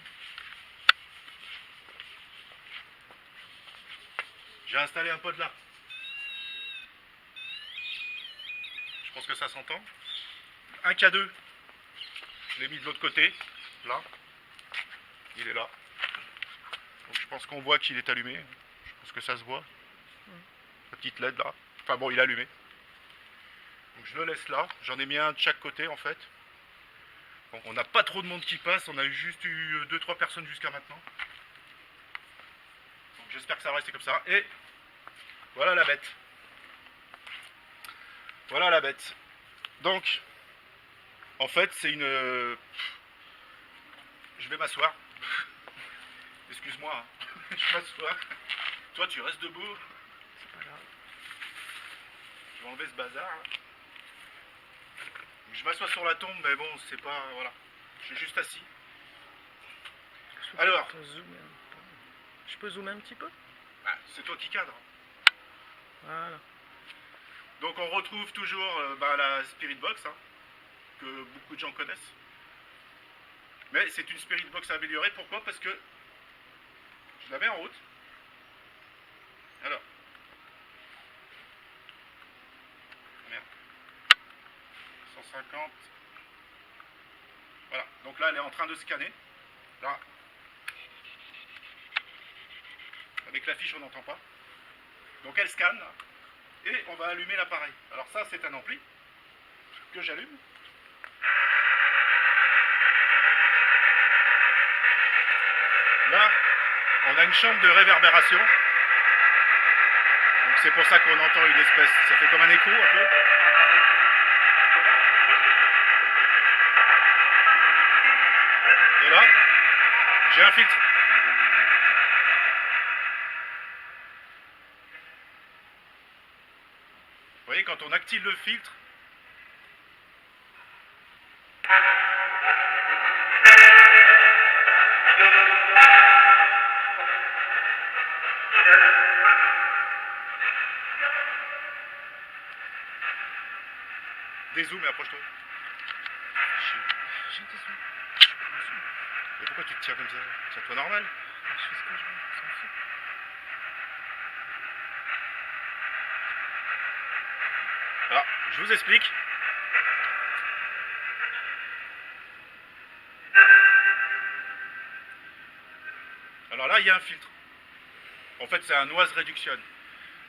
J'ai installé un pod là. Je pense que ça s'entend. Un K2. Je l'ai mis de l'autre côté. Là. Il est là. Donc je pense qu'on voit qu'il est allumé. Je pense que ça se voit. La petite LED là. Enfin bon, il est allumé. Donc je le laisse là. J'en ai mis un de chaque côté en fait. Bon, on n'a pas trop de monde qui passe, on a juste eu 2-3 personnes jusqu'à maintenant. Donc j'espère que ça va rester comme ça. Et voilà la bête. Voilà la bête. Donc, en fait, c'est une... Je vais m'asseoir. Excuse-moi, hein. Je m'assois. Toi, tu restes debout. C'est pas grave. Je vais enlever ce bazar. Là. Je m'assois sur la tombe, mais bon, c'est pas... Voilà. Je suis juste assis. Alors. Je peux zoomer un petit peu? Bah, c'est toi qui cadre. Voilà. Donc on retrouve toujours la Spirit Box, hein, que beaucoup de gens connaissent. Mais c'est une Spirit Box améliorée. Pourquoi? Parce que je la mets en route. Alors. Merde. 150. Voilà. Donc là, elle est en train de scanner. Là. Avec la fiche, on n'entend pas. Donc elle scanne. Et on va allumer l'appareil. Alors ça, c'est un ampli que j'allume. Là, on a une chambre de réverbération. Donc c'est pour ça qu'on entend une espèce... Ça fait comme un écho un peu. Et là, j'ai un filtre. Vous voyez, quand on active le filtre, dézoom et approche-toi. J'ai des zooms. Mais pourquoi tu te tiens comme ça? Tiens-toi normal. Je fais ce que je veux, on s'en fout. Alors, je vous explique. Alors là, il y a un filtre. En fait, c'est un noise reduction.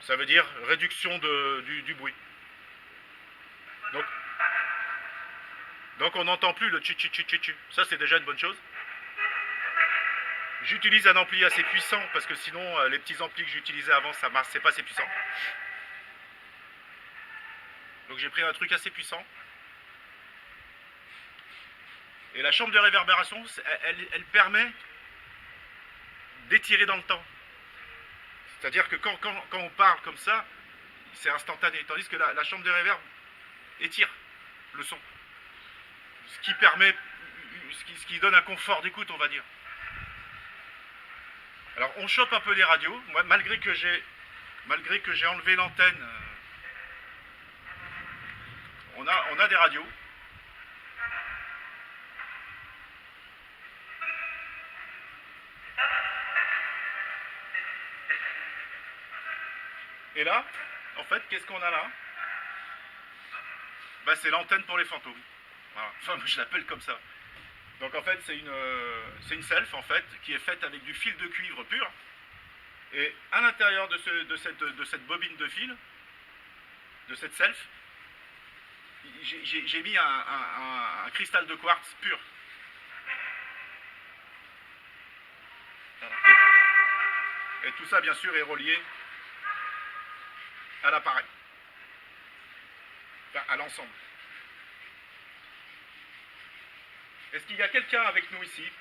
Ça veut dire réduction du bruit. Donc on n'entend plus le tchu. Ça, c'est déjà une bonne chose. J'utilise un ampli assez puissant parce que sinon, les petits amplis que j'utilisais avant, ça marche, c'est pas assez puissant. Donc j'ai pris un truc assez puissant. Et la chambre de réverbération, elle permet d'étirer dans le temps. C'est-à-dire que quand on parle comme ça, c'est instantané. Tandis que la chambre de réverb étire le son. Ce qui permet, ce qui donne un confort d'écoute, on va dire. Alors on chope un peu les radios. Moi, malgré que j'ai enlevé l'antenne, on a des radios. Et là, en fait, qu'est-ce qu'on a là? Bah, c'est l'antenne pour les fantômes. Voilà. Enfin, je l'appelle comme ça. Donc en fait, c'est une self en fait qui est faite avec du fil de cuivre pur. Et à l'intérieur de cette bobine de fil, de cette self, j'ai mis un cristal de quartz pur. Voilà. Et tout ça, bien sûr, est relié à l'appareil, enfin, à l'ensemble. Est-ce qu'il y a quelqu'un avec nous ici?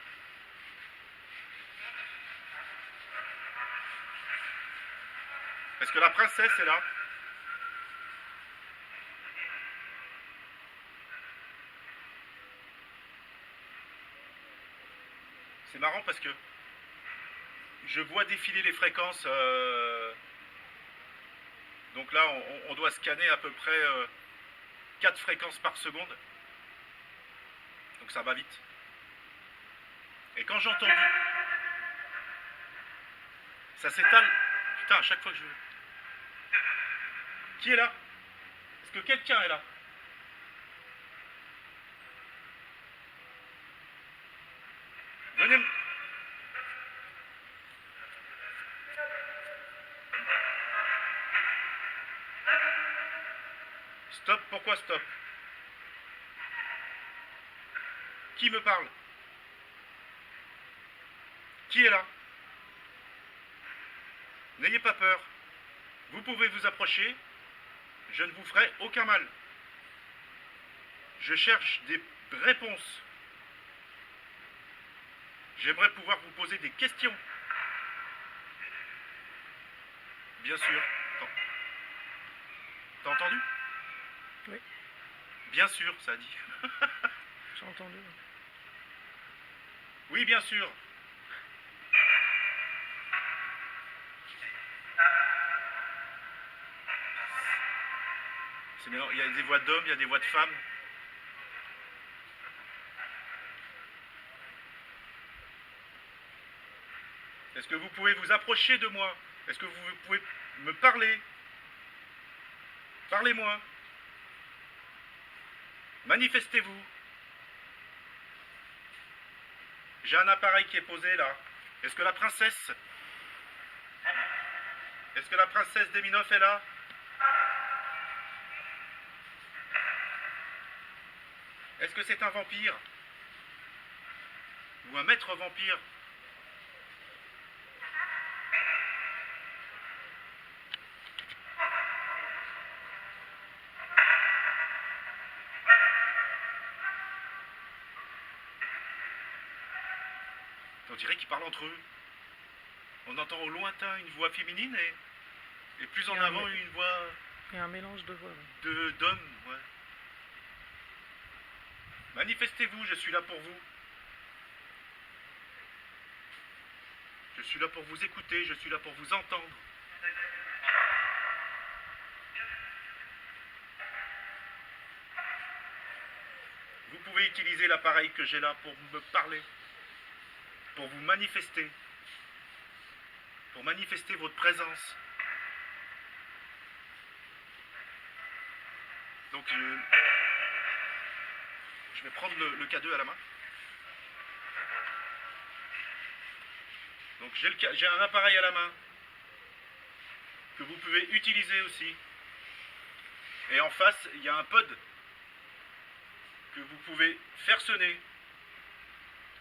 Est-ce que la princesse est là? C'est marrant parce que je vois défiler les fréquences. Donc là, on doit scanner à peu près 4 fréquences par seconde. Donc ça va vite. Et quand j'ai entendu... Ça s'étale. Putain, à chaque fois que je... Qui est là? Est-ce que quelqu'un est là? Venez... Stop, pourquoi stop? Qui me parle? Qui est là? N'ayez pas peur. Vous pouvez vous approcher. Je ne vous ferai aucun mal. Je cherche des réponses. J'aimerais pouvoir vous poser des questions. Bien sûr. T'as entendu? Oui. Bien sûr, ça a dit. J'ai entendu. Oui, bien sûr. C'est mélange. Il y a des voix d'hommes, il y a des voix de femmes. Est-ce que vous pouvez vous approcher de moi? Est-ce que vous pouvez me parler? Parlez-moi. Manifestez-vous. J'ai un appareil qui est posé là. Est-ce que la princesse... Est-ce que la princesse Deminoff est là? Est-ce que c'est un vampire? Ou un maître vampire? On dirait qu'ils parlent entre eux. On entend au lointain une voix féminine et plus en avant une voix Il y a un mélange de voix. Ouais. d'hommes. Ouais. Manifestez-vous, je suis là pour vous. Je suis là pour vous écouter, je suis là pour vous entendre. Vous pouvez utiliser l'appareil que j'ai là pour me parler, pour vous manifester, pour manifester votre présence. Donc je vais prendre le K2 à la main. Donc j'ai un appareil à la main que vous pouvez utiliser aussi. Et en face, il y a un pod que vous pouvez faire sonner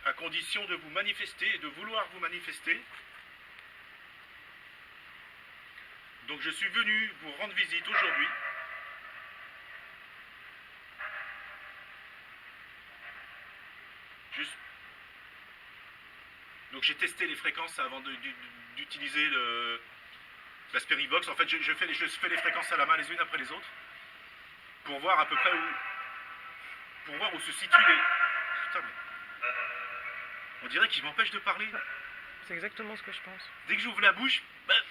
à condition de vous manifester et de vouloir vous manifester. Donc je suis venu vous rendre visite aujourd'hui. Donc j'ai testé les fréquences avant d'utiliser la Speribox. En fait, je fais les fréquences à la main les unes après les autres pour voir à peu près où se situent les... Putain, mais... On dirait qu'ils m'empêchent de parler. C'est exactement ce que je pense. Dès que j'ouvre la bouche... Ben...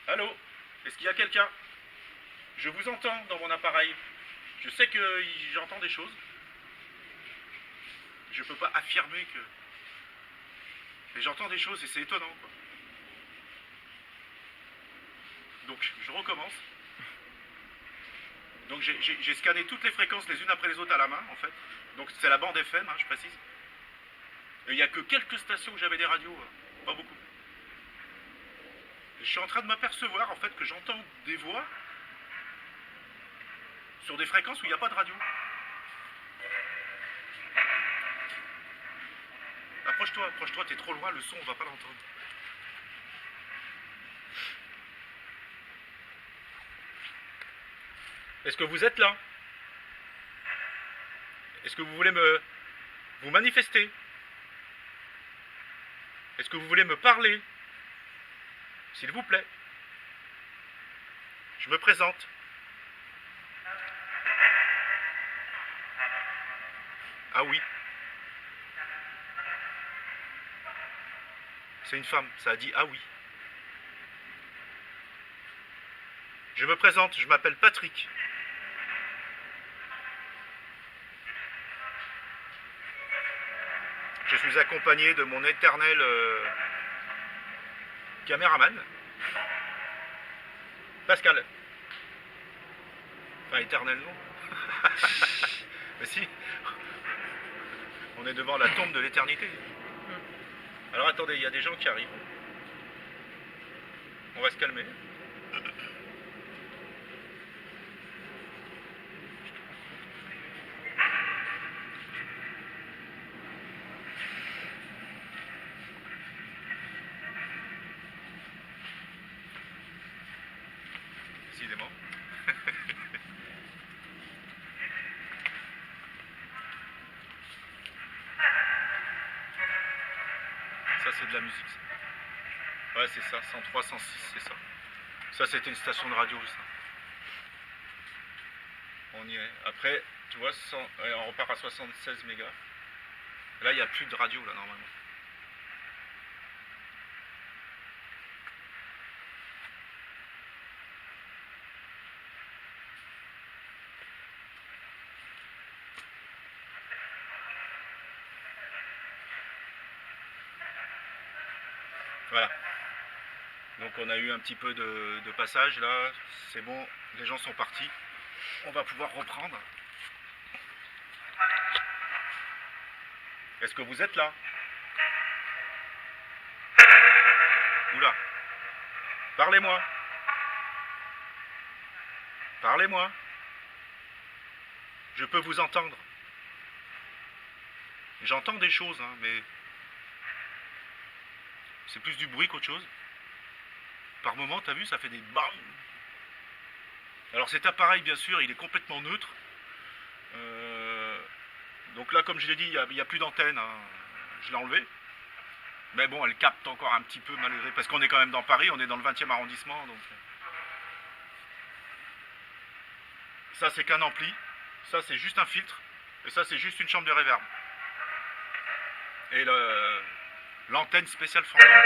Allô? Est-ce qu'il y a quelqu'un? Je vous entends dans mon appareil. Je sais que j'entends des choses. Je peux pas affirmer que... Mais j'entends des choses et c'est étonnant, quoi. Donc je recommence. Donc j'ai scanné toutes les fréquences les unes après les autres à la main, en fait. Donc c'est la bande FM, hein, je précise. Et il n'y a que quelques stations où j'avais des radios, pas beaucoup. Et je suis en train de m'apercevoir, en fait, que j'entends des voix sur des fréquences où il n'y a pas de radio. Approche-toi, t'es trop loin, le son, on va pas l'entendre. Est-ce que vous êtes là? Est-ce que vous voulez vous manifester? Est-ce que vous voulez me parler? S'il vous plaît. Je me présente. Ah oui. C'est une femme, ça a dit ah oui. Je me présente, je m'appelle Patrick. Je suis accompagné de mon éternel caméraman, Pascal. Enfin, éternel non. Mais si, on est devant la tombe de l'éternité. Alors attendez, il y a des gens qui arrivent. On va se calmer. décidément. Ça, c'est de la musique, ça. Ouais, c'est ça, 103, 106, c'est ça. Ça, c'était une station de radio, ça. On y est. Après, tu vois, on repart à 76 mégas. Là, il n'y a plus de radio, là, normalement. Voilà. Donc on a eu un petit peu de passage là, c'est bon, les gens sont partis. On va pouvoir reprendre. Est-ce que vous êtes là? Oula. Parlez-moi. Parlez-moi. Je peux vous entendre. J'entends des choses, hein, mais c'est plus du bruit qu'autre chose. Par moment, t'as vu, ça fait des bang. Alors cet appareil, bien sûr, il est complètement neutre. Donc là, comme je l'ai dit, il n'y a plus d'antenne. Hein. Je l'ai enlevé. Mais bon, elle capte encore un petit peu malgré... Parce qu'on est quand même dans Paris, on est dans le 20e arrondissement. Donc... Ça, c'est qu'un ampli. Ça, c'est juste un filtre. Et ça, c'est juste une chambre de réverb. Et l'antenne spéciale fantôme.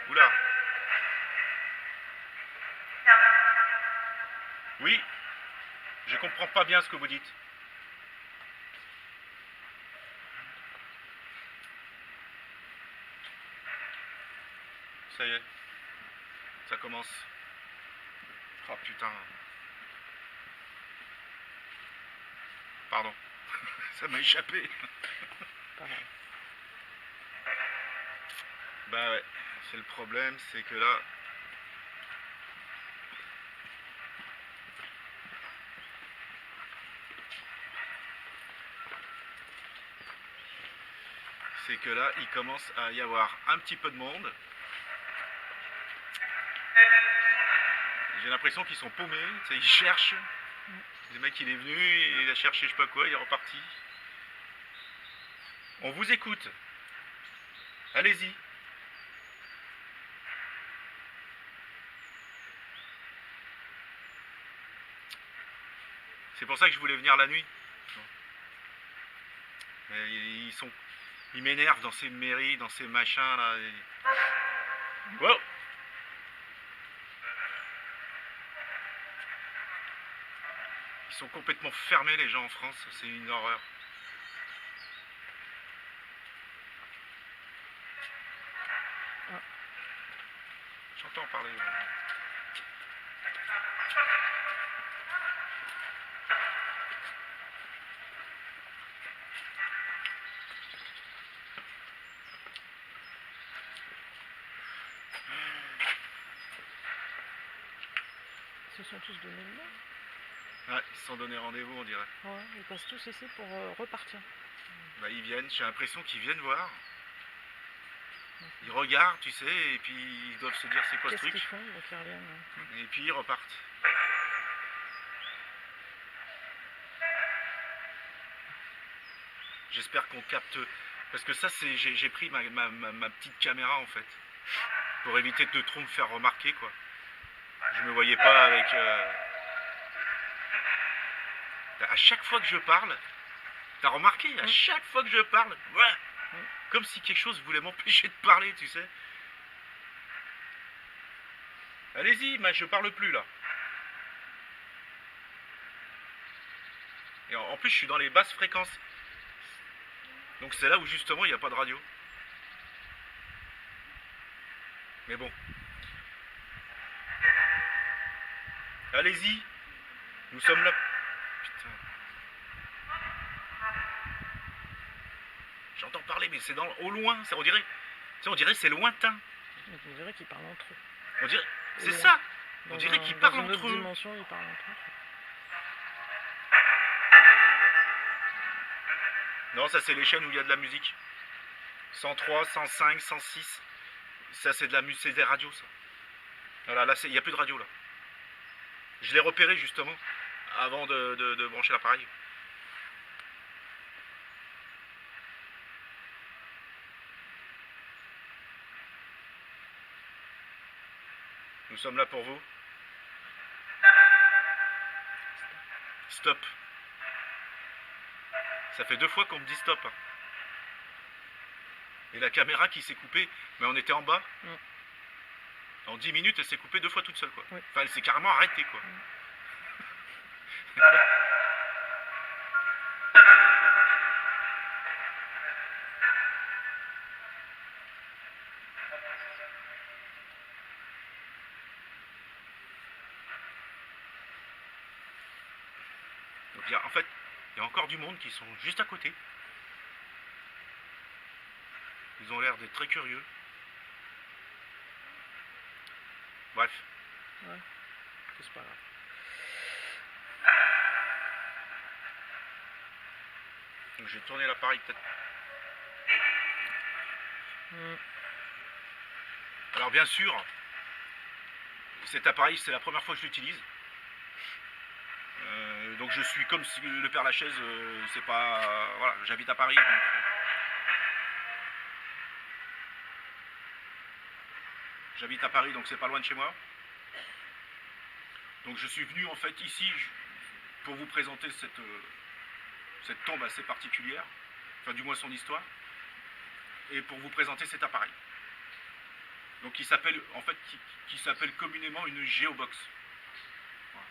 Oula. Oui, je comprends pas bien ce que vous dites. Ça y est, ça commence. Oh putain. Pardon, ça m'a échappé. Pareil. Bah ouais, c'est le problème, c'est que là... C'est que là, il commence à y avoir un petit peu de monde. J'ai l'impression qu'ils sont paumés, tu sais, ils cherchent. Le mec, il est venu, il a cherché je sais pas quoi, il est reparti. On vous écoute. Allez-y. C'est pour ça que je voulais venir la nuit. Mais ils m'énervent dans ces mairies, dans ces machins là. Wow. Ils sont complètement fermés les gens en France, c'est une horreur. Ah. J'entends parler. Ils se sont tous donnés le nom. Ouais, ils se sont donné rendez-vous, on dirait. Ouais, ils passent tous ici pour repartir. Bah, ils viennent, j'ai l'impression qu'ils viennent voir. Ils regardent, tu sais, et puis ils doivent se dire c'est quoi ce Qu'est-ce truc. qu'ils font? Donc ils reviennent. Et puis ils repartent. J'espère qu'on capte. Parce que ça, c'est j'ai pris ma petite caméra en fait. Pour éviter de trop me faire remarquer quoi. Je me voyais pas avec. À chaque fois que je parle, t'as remarqué, à chaque fois que je parle, ouais, comme si quelque chose voulait m'empêcher de parler, tu sais. Allez-y, mais je parle plus là. Et en plus, je suis dans les basses fréquences. Donc c'est là où justement il n'y a pas de radio. Mais bon. Allez-y. Nous sommes là. Putain. J'entends parler, mais c'est au loin. On dirait c'est lointain. Donc on dirait qu'ils parlent entre eux. On dirait, c'est loin. ça. On dirait qu'ils parlent dans une entre autre eux. dimension, ils parlent entre eux. Non, ça c'est les chaînes où il y a de la musique. 103, 105, 106. Ça c'est de la musique, c'est des radios ça. Voilà, là il n'y a plus de radio là. Je l'ai repéré justement avant de brancher l'appareil. Nous sommes là pour vous. Stop. Ça fait 2 fois qu'on me dit stop. Et la caméra qui s'est coupée, mais on était en bas. En 10 minutes, elle s'est coupée 2 fois toute seule, quoi. Oui. Enfin, elle s'est carrément arrêtée, quoi. Donc, en fait, il y a encore du monde qui sont juste à côté. Ils ont l'air d'être très curieux. Bref. Ouais. C'est pas grave. Donc, je vais tourner l'appareil peut-être. Alors bien sûr, cet appareil c'est la première fois que je l'utilise. Donc je suis comme si le Père Lachaise, c'est pas... voilà, j'habite à Paris. Donc, j'habite à Paris donc c'est pas loin de chez moi. Donc je suis venu en fait ici pour vous présenter cette tombe assez particulière, enfin du moins son histoire, et pour vous présenter cet appareil. Donc qui s'appelle en fait qui s'appelle communément une géobox. Voilà.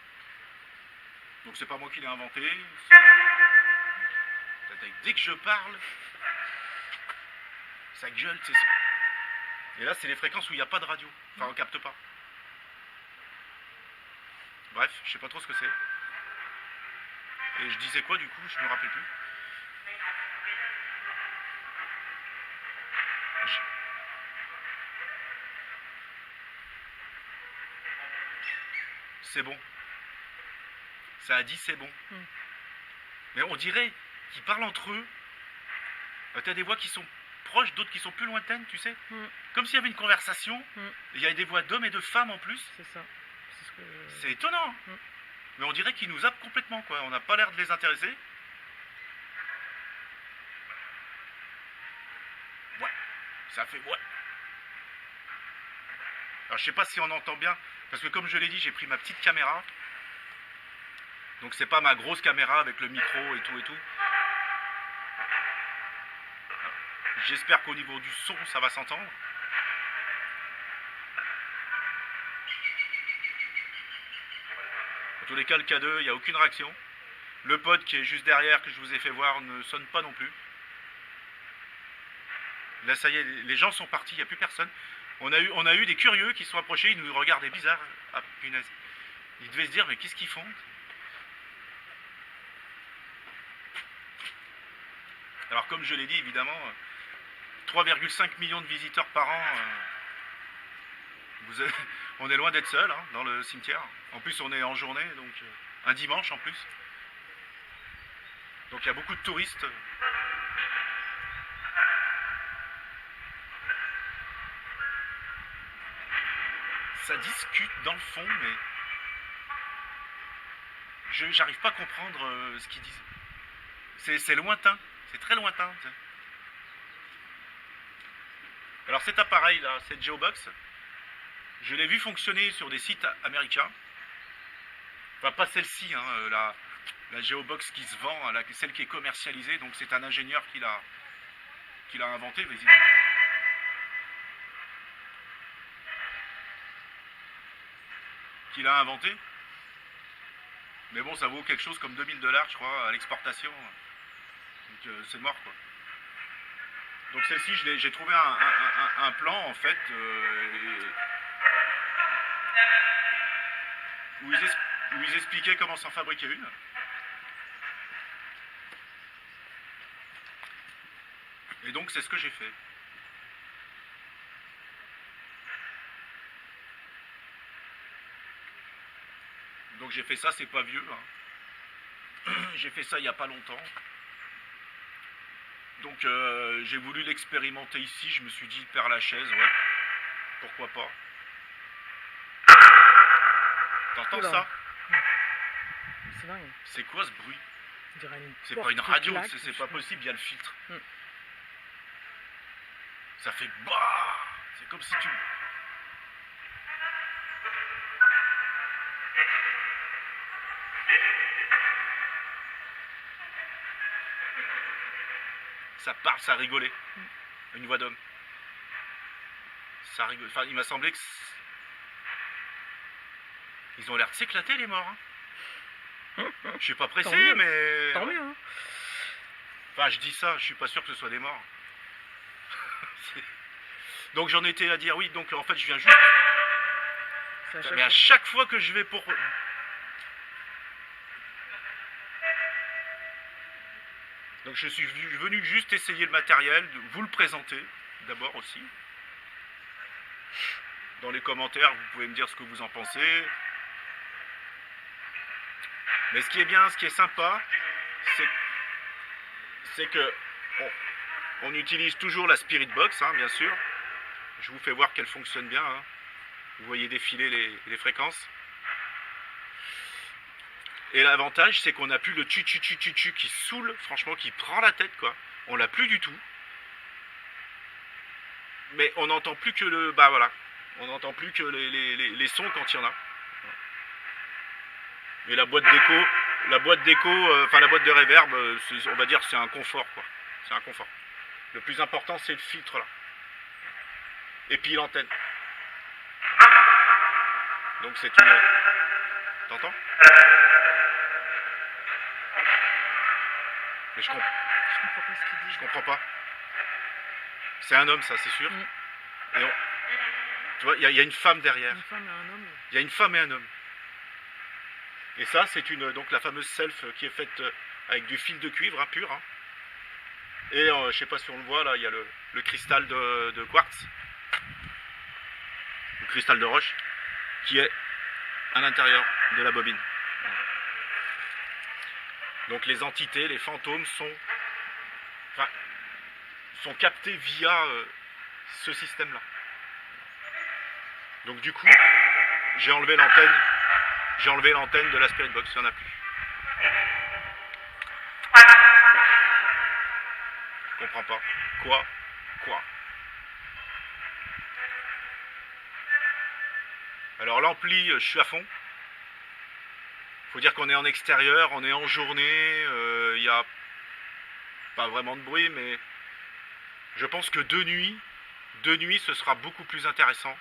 Donc c'est pas moi qui l'ai inventé. Dès que je parle, ça gueule. Et là c'est les fréquences où il n'y a pas de radio. Enfin on capte pas. Bref, je sais pas trop ce que c'est. Et je disais quoi du coup, je me rappelle plus. C'est bon. Ça a dit c'est bon. Mais on dirait qu'ils parlent entre eux. T'as des voix qui sont proches, d'autres qui sont plus lointaines, tu sais. Comme s'il y avait une conversation. Il y a des voix d'hommes et de femmes en plus. C'est ça. C'est ce que... C'est étonnant. Mais on dirait qu'ils nous zappent complètement, quoi. On n'a pas l'air de les intéresser. Ouais. Ça fait ouais. Alors je sais pas si on entend bien. Parce que comme je l'ai dit, j'ai pris ma petite caméra. Donc c'est pas ma grosse caméra avec le micro et tout et tout. J'espère qu'au niveau du son, ça va s'entendre. En tous les cas, le K2, il n'y a aucune réaction. Le pod qui est juste derrière, que je vous ai fait voir, ne sonne pas non plus. Là, ça y est, les gens sont partis, il n'y a plus personne. On a eu des curieux qui se sont approchés, ils nous regardaient bizarre. Ah, punaise. Ils devaient se dire, mais qu'est-ce qu'ils font? Alors, comme je l'ai dit, évidemment, 3,5 millions de visiteurs par an. On est loin d'être seul hein, dans le cimetière. En plus, on est en journée, donc un dimanche en plus. Donc il y a beaucoup de touristes. Ça discute dans le fond, mais j'arrive pas à comprendre ce qu'ils disent. C'est lointain, c'est très lointain. T'sais. Alors cet appareil là, cette Geobox, je l'ai vu fonctionner sur des sites américains. Enfin pas celle-ci, hein, la Geobox qui se vend, celle qui est commercialisée, donc c'est un ingénieur qui l'a inventé, vas-y. Qui l'a inventé. Mais bon, ça vaut quelque chose comme 2000 $, je crois, à l'exportation. Donc c'est mort, quoi. Donc celle-ci, j'ai trouvé un plan, en fait, où ils expliquaient comment s'en fabriquer une. Et donc, c'est ce que j'ai fait. Donc j'ai fait ça, c'est pas vieux. Hein. J'ai fait ça il n'y a pas longtemps. Donc j'ai voulu l'expérimenter ici, je me suis dit Père Lachaise, ouais, pourquoi pas. T'entends ça? C'est dingue. C'est quoi ce bruit? On dirait C'est porte pas une qui radio, claque, c'est je sais pas possible, il y a le filtre. Mm. Ça fait bah. C'est comme si tu... Ça parle, ça rigolait. Une voix d'homme. Ça rigole. Enfin, il m'a semblé que... Ils ont l'air de s'éclater, les morts. Hein. Je suis pas pressé, Tant mieux. mais... Tant mieux, hein. Enfin, je dis ça, je suis pas sûr que ce soit des morts. Donc j'en étais à dire oui, donc en fait je viens juste... C'est à chaque Mais à fois. chaque fois que je vais pour... Donc je suis venu juste essayer le matériel, vous le présenter d'abord aussi. Dans les commentaires, vous pouvez me dire ce que vous en pensez. Mais ce qui est bien, ce qui est sympa, c'est que on utilise toujours la Spirit Box, hein, bien sûr. Je vous fais voir qu'elle fonctionne bien. Hein. Vous voyez défiler les fréquences. Et l'avantage, c'est qu'on n'a plus le tu qui saoule, franchement, qui prend la tête, quoi. On l'a plus du tout. Mais on n'entend plus que le... Bah voilà. On n'entend plus que les sons quand il y en a. Et la boîte d'écho, la boîte de reverb, on va dire c'est un confort, quoi. C'est un confort. Le plus important, c'est le filtre, là. Et puis l'antenne. Donc c'est une... T'entends? Mais je comprends pas ce qu'il dit. Je comprends pas. C'est un homme, ça, c'est sûr. Mm. Et tu vois, il y a une femme derrière. Une femme et un homme. Il y a une femme et un homme. Et ça, c'est donc la fameuse self qui est faite avec du fil de cuivre, hein, pur. Hein. Et je sais pas si on le voit, là, il y a le cristal de quartz. Le cristal de roche. Qui est à l'intérieur de la bobine. Donc les entités, les fantômes sont captés via ce système-là. Donc du coup, j'ai enlevé l'antenne de la Spirit Box, il n'y en a plus. Je comprends pas. Quoi? Alors l'ampli, je suis à fond. Faut dire qu'on est en extérieur, on est en journée, il n'y a pas vraiment de bruit, mais je pense que de nuit, ce sera beaucoup plus intéressant.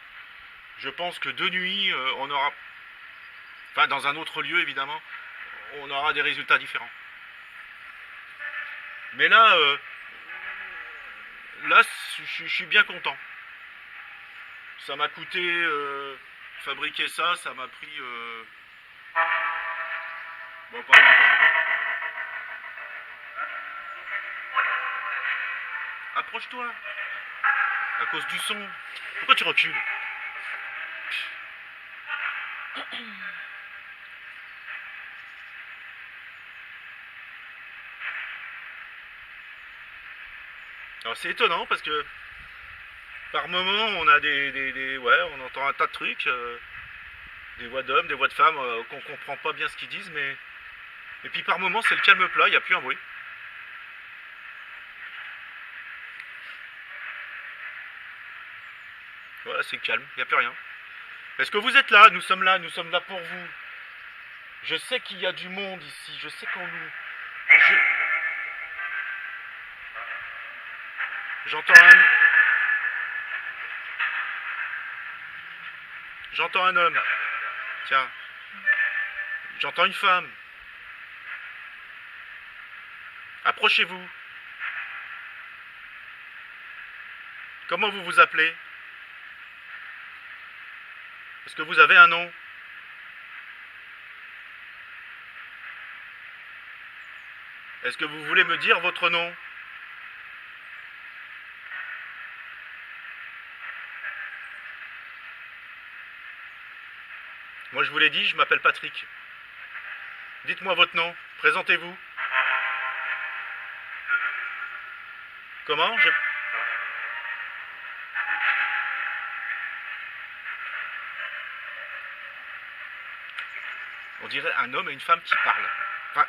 Je pense que de nuit, on aura, enfin dans un autre lieu évidemment, on aura des résultats différents. Mais là, je suis bien content. Ça m'a coûté fabriquer ça, ça m'a pris... Bon, pas longtemps. Approche-toi. À cause du son. Pourquoi tu recules? Alors c'est étonnant parce que par moment on a on entend un tas de trucs, des voix d'hommes, des voix de femmes qu'on comprend pas bien ce qu'ils disent, mais et puis par moment c'est le calme plat, il n'y a plus un bruit. Voilà, c'est calme, il n'y a plus rien. Est-ce que vous êtes là? Nous sommes là pour vous. Je sais qu'il y a du monde ici, je sais qu'on nous... J'entends un homme. Tiens. J'entends une femme. Approchez-vous. Comment vous vous appelez? Est-ce que vous avez un nom? Est-ce que vous voulez me dire votre nom? Moi je vous l'ai dit, je m'appelle Patrick. Dites-moi votre nom, présentez-vous. Comment? On dirait un homme et une femme qui parlent. Enfin,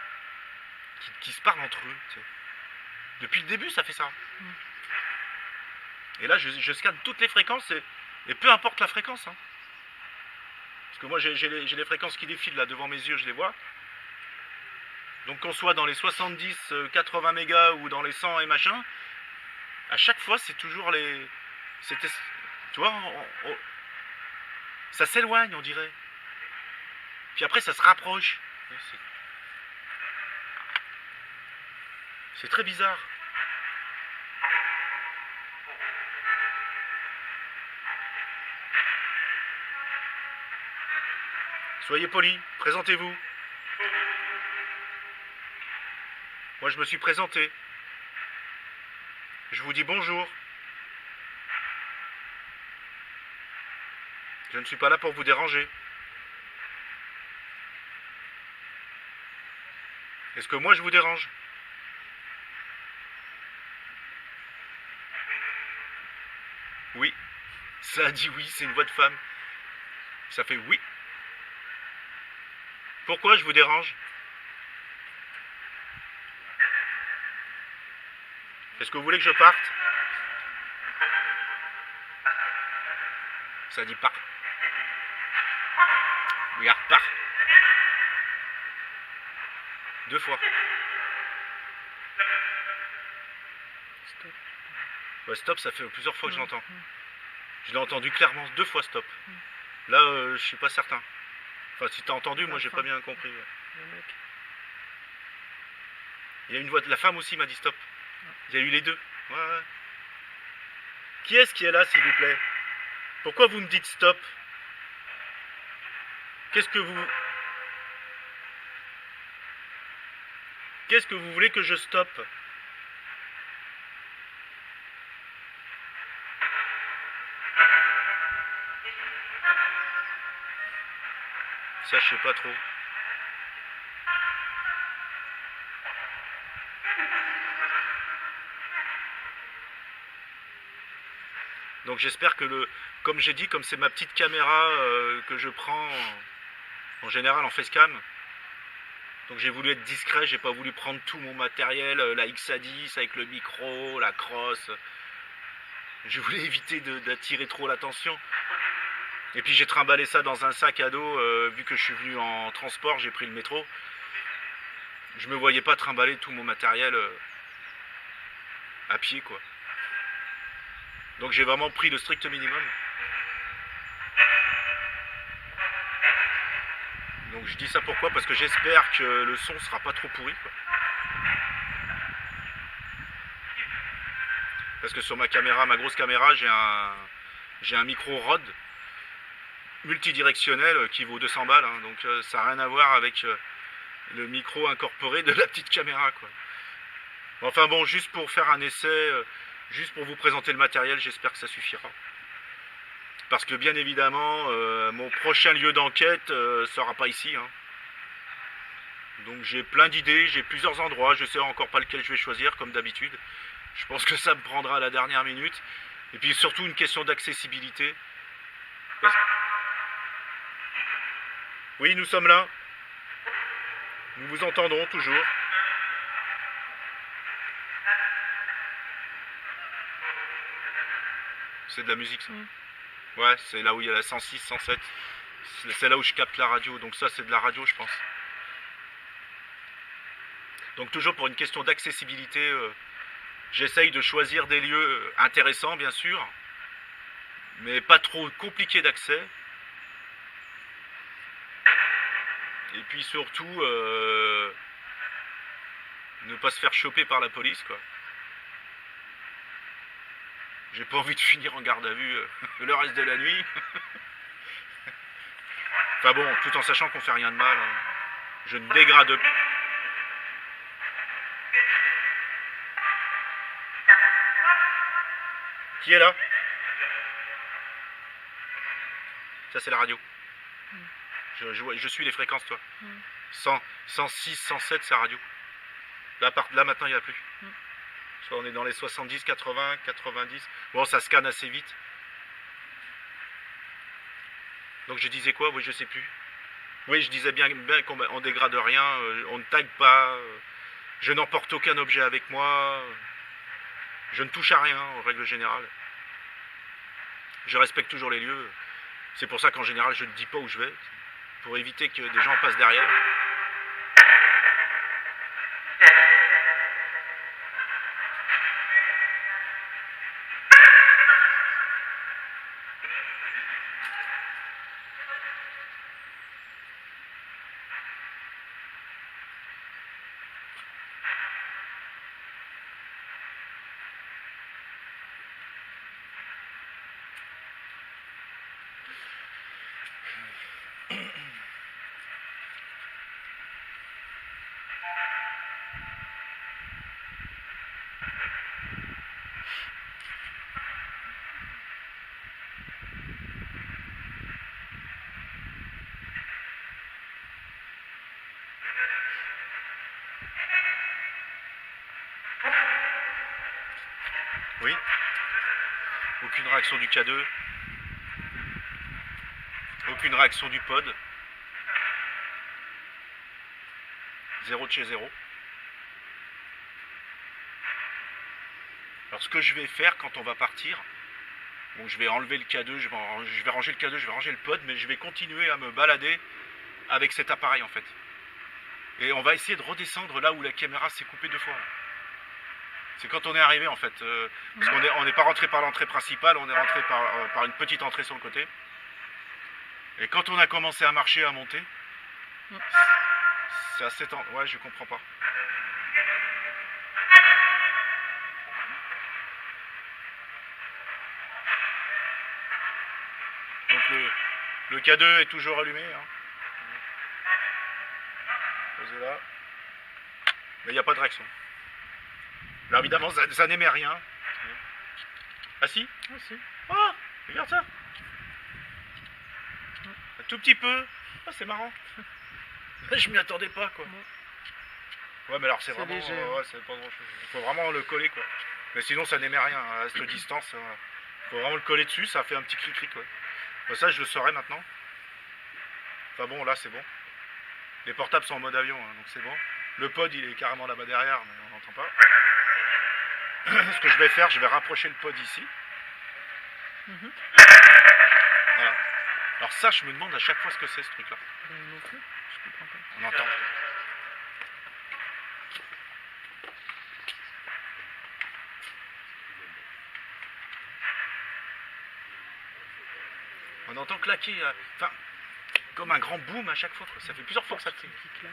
qui se parlent entre eux. Tu sais. Depuis le début, ça fait ça. Et là, je scanne toutes les fréquences et peu importe la fréquence. Hein. Parce que moi, j'ai les fréquences qui défilent là devant mes yeux, je les vois. Donc qu'on soit dans les 70, 80 mégas ou dans les 100 et machin, à chaque fois, c'est toujours les... Tu vois, ça s'éloigne, on dirait. Puis après, ça se rapproche. C'est très bizarre. Soyez polis, présentez-vous. Moi, je me suis présenté. Je vous dis bonjour. Je ne suis pas là pour vous déranger. Est-ce que moi, je vous dérange? Oui. Ça a dit oui, c'est une voix de femme. Ça fait oui. Pourquoi je vous dérange? Est-ce que vous voulez que je parte? Ça dit part. Regarde, part. 2 fois. Stop. Ouais, stop, ça fait plusieurs fois que je l'entends. Je l'ai entendu clairement 2 fois stop. Là, je suis pas certain. Enfin, si t'as entendu, moi j'ai pas bien compris. Ouais. Le mec. Il y a une voix de la femme aussi m'a dit stop. Il y a eu les deux. Ouais, ouais. Qui est-ce qui est là, s'il vous plaît? Pourquoi vous me dites stop? Qu'est-ce que vous voulez que je stoppe? Ça, je sais pas trop. Donc j'espère que comme j'ai dit, comme c'est ma petite caméra que je prends en général en facecam, donc j'ai voulu être discret, j'ai pas voulu prendre tout mon matériel, la X-A10 avec le micro, la crosse. Je voulais éviter d'attirer trop l'attention. Et puis j'ai trimballé ça dans un sac à dos, vu que je suis venu en transport, j'ai pris le métro. Je me voyais pas trimballer tout mon matériel à pied, quoi. Donc j'ai vraiment pris le strict minimum. Donc je dis ça pourquoi? Parce que j'espère que le son sera pas trop pourri, quoi. Parce que sur ma caméra, ma grosse caméra, j'ai un micro Rode multidirectionnel qui vaut 200 balles. Hein, donc ça n'a rien à voir avec le micro incorporé de la petite caméra, quoi. Enfin bon, juste pour faire un essai, juste pour vous présenter le matériel, j'espère que ça suffira. Parce que bien évidemment, mon prochain lieu d'enquête sera pas ici. Hein. Donc j'ai plein d'idées, j'ai plusieurs endroits, je sais encore pas lequel je vais choisir, comme d'habitude. Je pense que ça me prendra à la dernière minute. Et puis surtout une question d'accessibilité. Oui, nous sommes là. Nous vous entendons toujours. C'est de la musique, ça. Ouais, c'est là où il y a la 106, 107. C'est là où je capte la radio. Donc ça, c'est de la radio, je pense. Donc toujours pour une question d'accessibilité, j'essaye de choisir des lieux intéressants, bien sûr, mais pas trop compliqués d'accès. Et puis surtout, ne pas se faire choper par la police, quoi. J'ai pas envie de finir en garde à vue le reste de la nuit. Enfin bon, tout en sachant qu'on fait rien de mal. Hein. Je ne dégrade pas. Qui est là? Ça, c'est la radio. Je suis les fréquences, toi. 100, 106, 107, c'est la radio. Là maintenant, il n'y a plus. Soit on est dans les 70, 80, 90. Bon, ça scanne assez vite. Donc je disais quoi? Oui, je sais plus. Oui, je disais bien qu'on on dégrade rien, on ne tague pas, je n'emporte aucun objet avec moi, je ne touche à rien en règle générale. Je respecte toujours les lieux. C'est pour ça qu'en général je ne dis pas où je vais, pour éviter que des gens passent derrière. Oui. Aucune réaction du K2. Aucune réaction du pod. 0 de chez 0. Alors ce que je vais faire quand on va partir, bon, je vais enlever le K2, je vais ranger le K2, je vais ranger le pod, mais je vais continuer à me balader avec cet appareil en fait. Et on va essayer de redescendre là où la caméra s'est coupée 2 fois. C'est quand on est arrivé en fait, parce qu'on n'est pas rentré par l'entrée principale, on est rentré par une petite entrée sur le côté. Et quand on a commencé à marcher, à monter, c'est à cet endroit, ouais, je comprends pas. Donc le K2 est toujours allumé, hein. Posé là. Mais il n'y a pas de réaction. Là évidemment ça n'émet rien. Ah si? Ah si. Oh, regarde ça. Un tout petit peu. Ah, c'est marrant. Je m'y attendais pas quoi. Ouais mais alors c'est vraiment... léger. ouais, c'est pas grand chose. Il faut vraiment le coller quoi. Mais sinon ça n'émet rien. À cette distance, il faut vraiment le coller dessus. Ça fait un petit cric-cric ouais. Bon, ça je le saurai maintenant. Enfin bon là c'est bon. Les portables sont en mode avion hein, donc c'est bon. Le pod il est carrément là-bas derrière mais on n'entend pas. Ce que je vais faire, je vais rapprocher le pod ici. Voilà. Alors ça, je me demande à chaque fois ce que c'est ce truc-là. Ben, non plus, je comprends pas. On entend. On entend claquer, enfin, comme un grand boom à chaque fois. Quoi. Ça fait plusieurs fois que ça fait. Qui claque.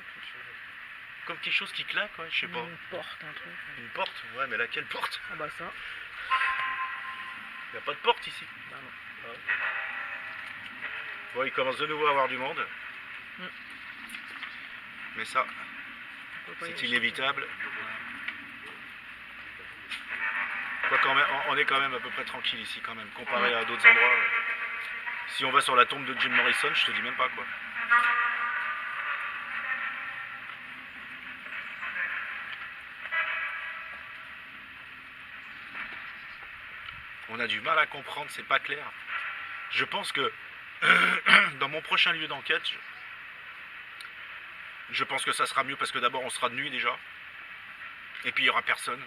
Comme quelque chose qui claque, ouais, je sais pas. Une porte, un truc. Une porte? Ouais, mais laquelle porte? Ah bah ça. Il n'y a pas de porte ici. Bah non. Ouais, il commence de nouveau à avoir du monde. Mais ça, On peut pas y c'est échapper. inévitable. Quoi, quand même, on est quand même à peu près tranquille ici quand même, comparé à d'autres endroits. Si on va sur la tombe de Jim Morrison, je te dis même pas quoi. On a du mal à comprendre, c'est pas clair. Je pense que dans mon prochain lieu d'enquête, je pense que ça sera mieux parce que d'abord on sera de nuit déjà. Et puis il n'y aura personne.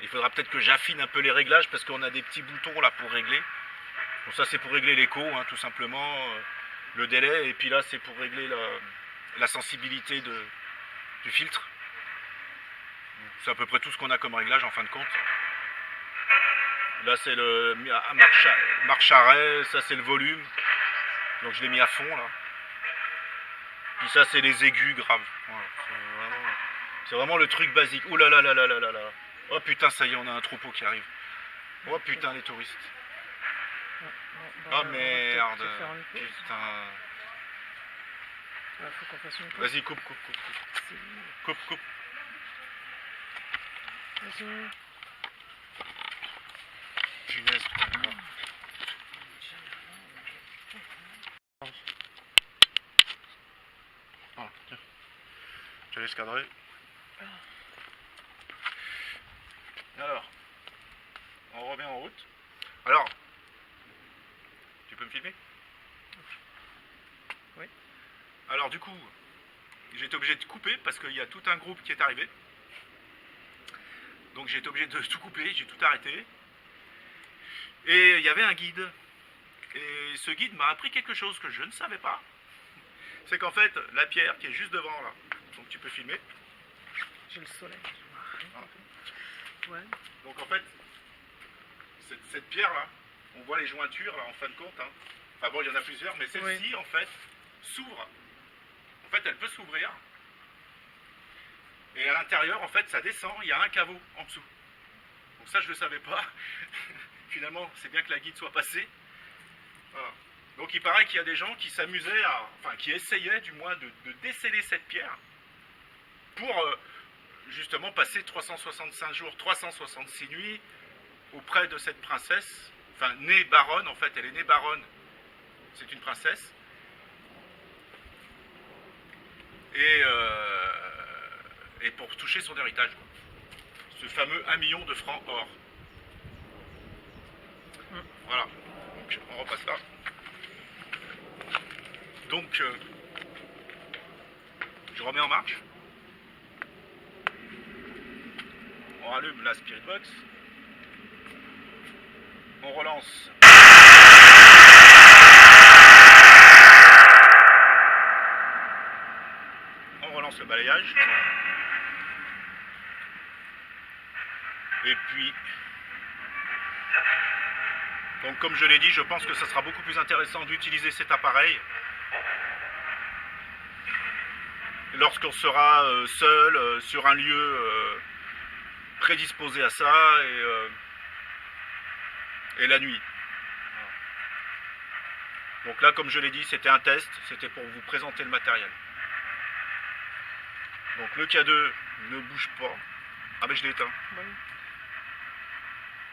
Il faudra peut-être que j'affine un peu les réglages parce qu'on a des petits boutons là pour régler. Bon, ça c'est pour régler l'écho, hein, tout simplement, le délai. Et puis là c'est pour régler la sensibilité du filtre. C'est à peu près tout ce qu'on a comme réglage en fin de compte. Là c'est le marche arrêt, ça c'est le volume. Donc je l'ai mis à fond là. Puis ça c'est les aigus graves. Voilà, c'est vraiment le truc basique. Ouh là là là là là là là. Oh putain ça y est on a un troupeau qui arrive. Oh putain les touristes. Oh merde. Putain. Il faut qu'on fasse une pause. Vas-y coupe. Coupe. Vas-y. Punaise, putain. Ah, tiens. Je laisse cadrer. Alors, on revient en route. Alors, tu peux me filmer? Alors du coup, j'ai été obligé de couper parce qu'il y a tout un groupe qui est arrivé. Donc j'ai été obligé de tout couper, j'ai tout arrêté. Et il y avait un guide. Et ce guide m'a appris quelque chose que je ne savais pas. C'est qu'en fait, la pierre qui est juste devant là, donc tu peux filmer. J'ai le soleil. Ouais. Donc en fait, cette pierre là, on voit les jointures là en fin de compte. Hein. Enfin bon, il y en a plusieurs, mais celle-ci en fait s'ouvre. En fait, elle peut s'ouvrir. Et à l'intérieur, en fait, ça descend, il y a un caveau en dessous. Donc ça, je ne le savais pas. Finalement, c'est bien que la guide soit passée. Voilà. Donc il paraît qu'il y a des gens qui s'amusaient enfin qui essayaient du moins de déceler cette pierre pour justement passer 365 jours, 366 nuits auprès de cette princesse, enfin née baronne en fait, elle est née baronne, c'est une princesse. Et pour toucher son héritage, quoi. Ce fameux 1 million de francs or. Voilà, donc on repasse là. Donc, je remets en marche. On rallume la Spirit Box. On relance. On relance le balayage. Et puis, donc comme je l'ai dit, je pense que ça sera beaucoup plus intéressant d'utiliser cet appareil lorsqu'on sera seul sur un lieu prédisposé à ça et la nuit. Donc là, comme je l'ai dit, c'était un test, c'était pour vous présenter le matériel. Donc le K2 ne bouge pas. Ah ben je l'ai éteint. Oui.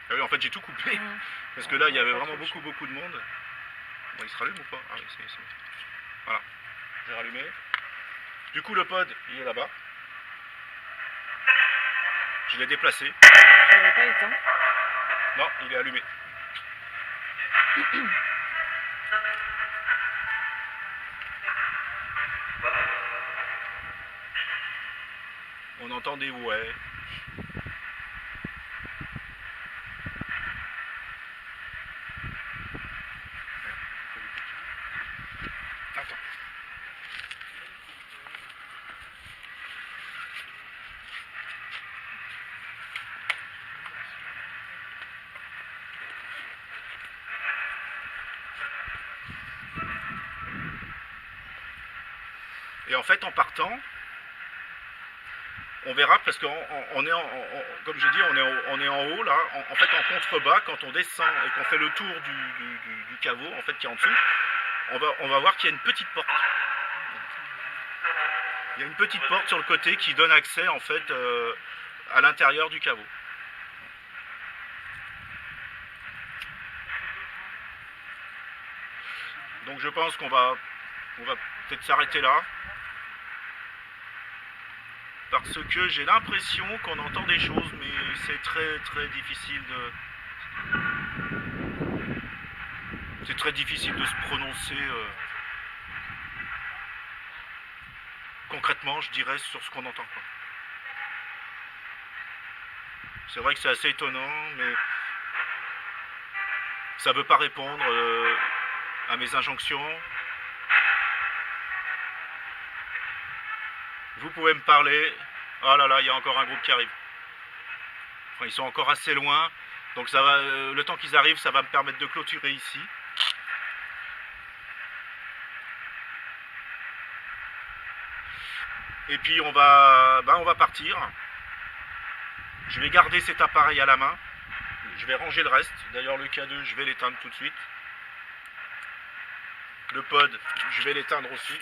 Ah oui, en fait j'ai tout coupé, parce que là il y avait vraiment beaucoup de monde. Bon, il se rallume ou pas? Ah oui, c'est bon. Voilà, j'ai rallumé. Du coup le pod, il est là-bas. Je l'ai déplacé. Tu l'avais pas éteint? Non, il est allumé. On entend des ouais. Attends. Et en fait, en partant, on verra parce qu'on est, comme j'ai dit, on est en haut là. En fait, en contrebas, quand on descend et qu'on fait le tour du caveau, en fait, qui est en dessous, on va voir qu'il y a une petite porte. Il y a une petite porte sur le côté qui donne accès en fait à l'intérieur du caveau. Donc je pense qu'on va peut-être s'arrêter là. Parce que j'ai l'impression qu'on entend des choses, mais c'est très difficile de... C'est très difficile de se prononcer concrètement, je dirais, sur ce qu'on entend, quoi. C'est vrai que c'est assez étonnant, mais ça ne veut pas répondre à mes injonctions. Vous pouvez me parler. Oh là là, il y a encore un groupe qui arrive. Enfin, ils sont encore assez loin. Donc ça va, le temps qu'ils arrivent, ça va me permettre de clôturer ici. Et puis on va partir. Je vais garder cet appareil à la main. Je vais ranger le reste. D'ailleurs le K2, je vais l'éteindre tout de suite. Le pod, je vais l'éteindre aussi.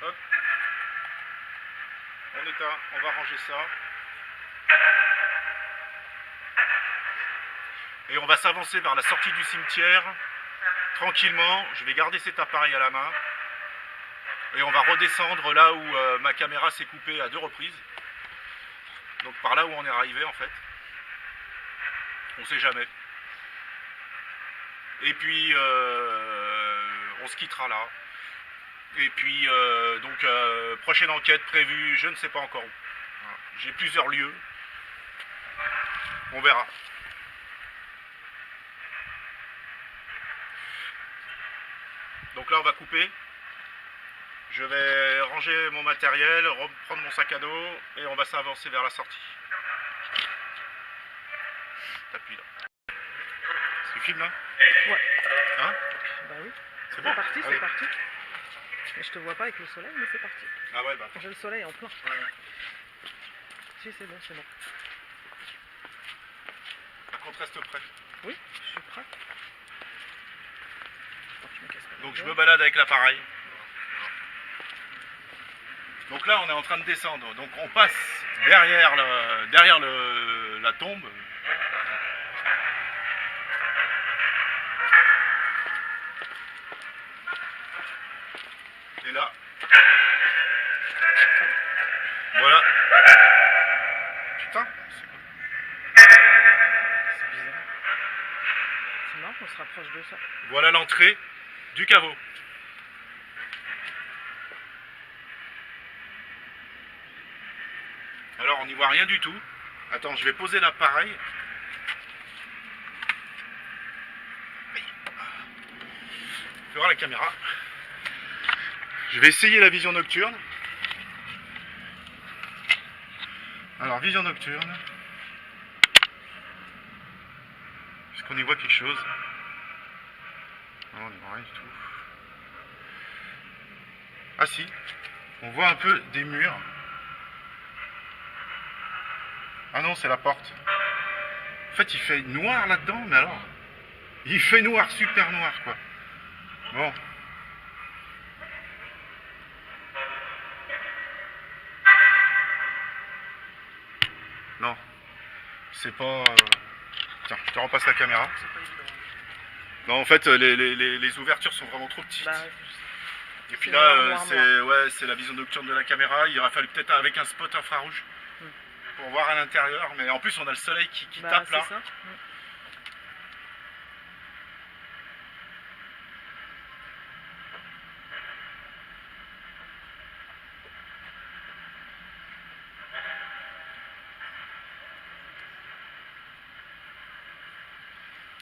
Hop. On éteint, on va ranger ça. Et on va s'avancer vers la sortie du cimetière. Tranquillement, je vais garder cet appareil à la main. Et on va redescendre là où ma caméra s'est coupée à 2 reprises. Donc par là où on est arrivé en fait. On sait jamais. Et puis on se quittera là. Et puis donc prochaine enquête prévue, je ne sais pas encore où. Voilà. J'ai plusieurs lieux. On verra. Donc là on va couper. Je vais ranger mon matériel, reprendre mon sac à dos et on va s'avancer vers la sortie. T'appuies là. Tu filmes là? Ouais. Hein? Bah oui. C'est C'est bon? parti, Allez. c'est parti. Mais je te vois pas avec le soleil, mais c'est parti. Ah ouais, bah. J'ai le soleil en plein. Ouais. Si, c'est bon, c'est bon. Par contre, reste prêt. Oui, je suis prêt. Attends, je me casse pas la Donc je gueule. me balade avec l'appareil. Donc là, on est en train de descendre. Donc on passe derrière la tombe. Et là. Voilà. Putain, c'est quoi? C'est bizarre. C'est marrant qu'on se rapproche de ça. Voilà l'entrée du caveau. Alors on n'y voit rien du tout. Attends, je vais poser l'appareil. Je vais voir la caméra. Je vais essayer la vision nocturne. Alors vision nocturne. Est-ce qu'on y voit quelque chose? Non, on n'y voit rien du tout. Ah si, on voit un peu des murs. Ah non, c'est la porte. En fait, il fait noir là-dedans, mais alors... Il fait noir, super noir, quoi. Bon. Non. C'est pas... Tiens, je te repasse la caméra. C'est pas évident. Non, en fait, les ouvertures sont vraiment trop petites. Bah, Et puis c'est là, noir, noir, c'est la vision nocturne de la caméra. Il aurait fallu peut-être avec un spot infrarouge pour voir à l'intérieur. Mais en plus, on a le soleil qui bah, tape c'est là. ça.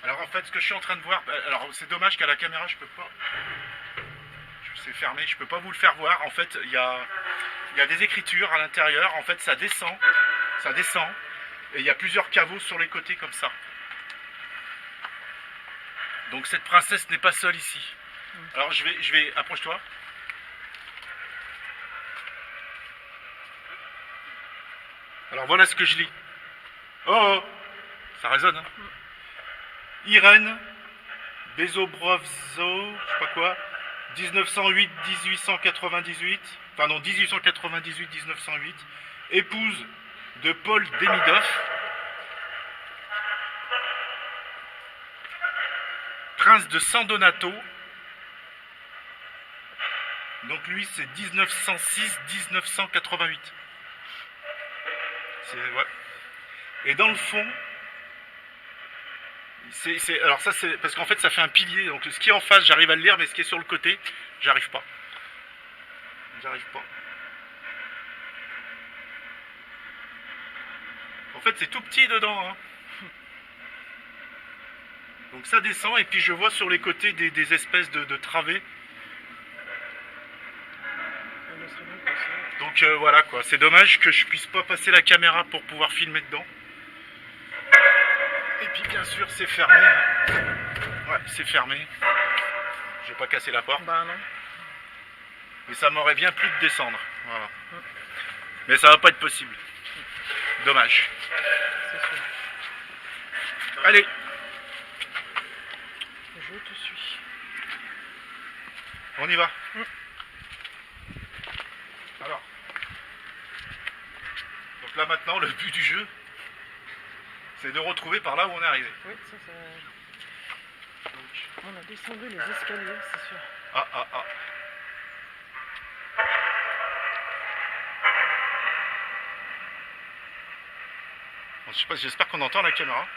Alors en fait, ce que je suis en train de voir, alors c'est dommage qu'à la caméra, je peux pas. C'est fermé, je peux pas vous le faire voir. En fait, il y a des écritures à l'intérieur. En fait, ça descend. Et il y a plusieurs caveaux sur les côtés comme ça. Donc cette princesse n'est pas seule ici. Alors je vais, approche-toi. Alors voilà ce que je lis. Oh, oh, ça résonne. Hein. Irène Bezobrovzo, je sais pas quoi, 1908-1898, enfin non, 1898-1908, épouse de Paul Demidov, prince de San Donato, donc lui c'est 1906-1988. Ouais. Et dans le fond, alors ça c'est parce qu'en fait ça fait un pilier, donc ce qui est en face j'arrive à le lire, mais ce qui est sur le côté j'arrive pas. En fait c'est tout petit dedans, hein. Donc ça descend et puis je vois sur les côtés des espèces de travées. Donc voilà quoi, c'est dommage que je puisse pas passer la caméra pour pouvoir filmer dedans. Et puis bien sûr c'est fermé. Hein. Ouais, c'est fermé. Je vais pas casser la porte. Bah non. Mais ça m'aurait bien plu de descendre. Voilà. Mais ça va pas être possible. Dommage. C'est sûr. Allez. Je te suis. On y va. Alors. Donc là maintenant le but du jeu, c'est de retrouver par là où on est arrivé. Oui, ça. On a descendu les escaliers, c'est sûr. Ah. Bon, je sais pas, j'espère qu'on entend la caméra.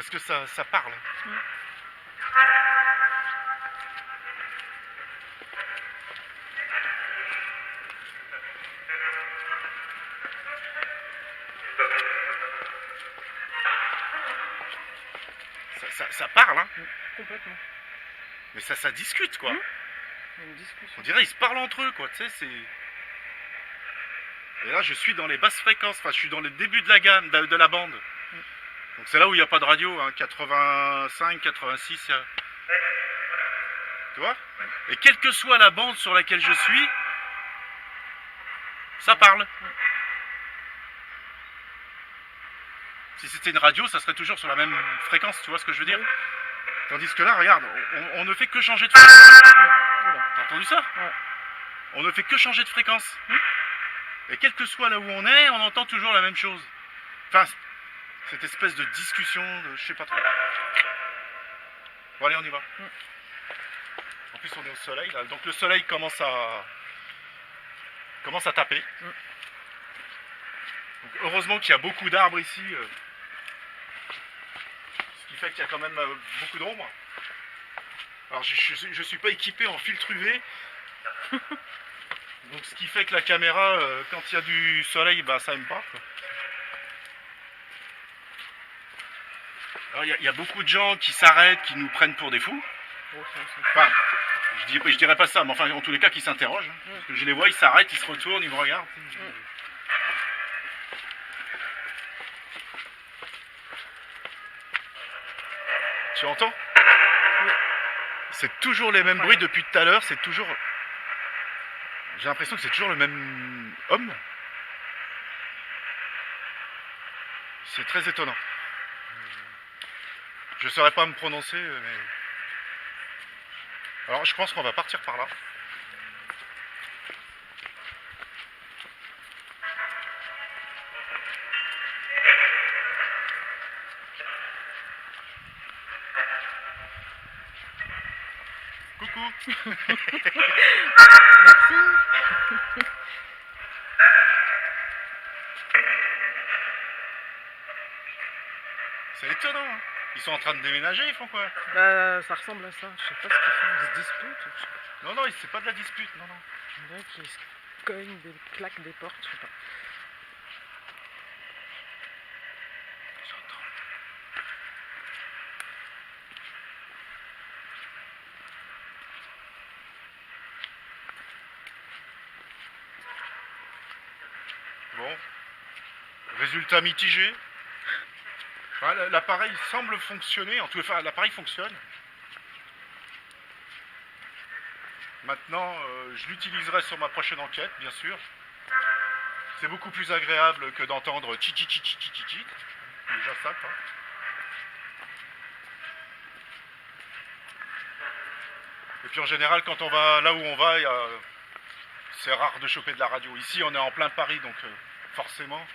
parce que ça parle. Ça parle, hein. Complètement. Mais ça discute, quoi. Il y a une discussion. On dirait ils se parlent entre eux, quoi. Tu sais, c'est... Et là, je suis dans les basses fréquences. Enfin, je suis dans le début de la gamme, de la bande. Donc c'est là où il n'y a pas de radio, hein. 85, 86... Tu vois? Et quelle que soit la bande sur laquelle je suis, ça parle. Si c'était une radio, ça serait toujours sur la même fréquence, tu vois ce que je veux dire? Tandis que là, regarde, on ne fait que changer de fréquence. T'as entendu ça? Ouais. On ne fait que changer de fréquence. Et quel que soit là où on est, on entend toujours la même chose. Enfin, cette espèce de discussion, je sais pas trop. Bon allez, on y va. En plus, on est au soleil, là. Donc le soleil commence à taper. Donc, heureusement qu'il y a beaucoup d'arbres ici. Ce qui fait qu'il y a quand même beaucoup d'ombre. Alors je suis pas équipé en filtre UV. Donc ce qui fait que la caméra, quand il y a du soleil, bah ça aime pas, quoi. Alors il y a beaucoup de gens qui s'arrêtent, qui nous prennent pour des fous. Enfin, je dirais pas ça, mais enfin en tous les cas qui s'interrogent. Hein. Parce que je les vois, ils s'arrêtent, ils se retournent, ils me regardent. Tu entends? C'est toujours les mêmes bruits depuis tout à l'heure, c'est toujours... J'ai l'impression que c'est toujours le même homme. C'est très étonnant. Je ne saurais pas me prononcer, mais... Alors je pense qu'on va partir par là. Coucou. Merci. C'est étonnant, hein. Ils sont en train de déménager, ils font quoi? Bah, ça ressemble à ça. Je sais pas ce qu'ils font. Ils se disputent. Ou je sais pas. Non, c'est pas de la dispute, non. On dirait qu'ils se cognent des claques des portes. Je sais pas. J'entends. Bon. Résultat mitigé. Enfin, l'appareil semble fonctionner, en tout cas l'appareil fonctionne. Maintenant, je l'utiliserai sur ma prochaine enquête, bien sûr. C'est beaucoup plus agréable que d'entendre tchi. Déjà ça, quoi. Et puis en général, quand on va là où on va, c'est rare de choper de la radio. Ici, on est en plein Paris, donc forcément...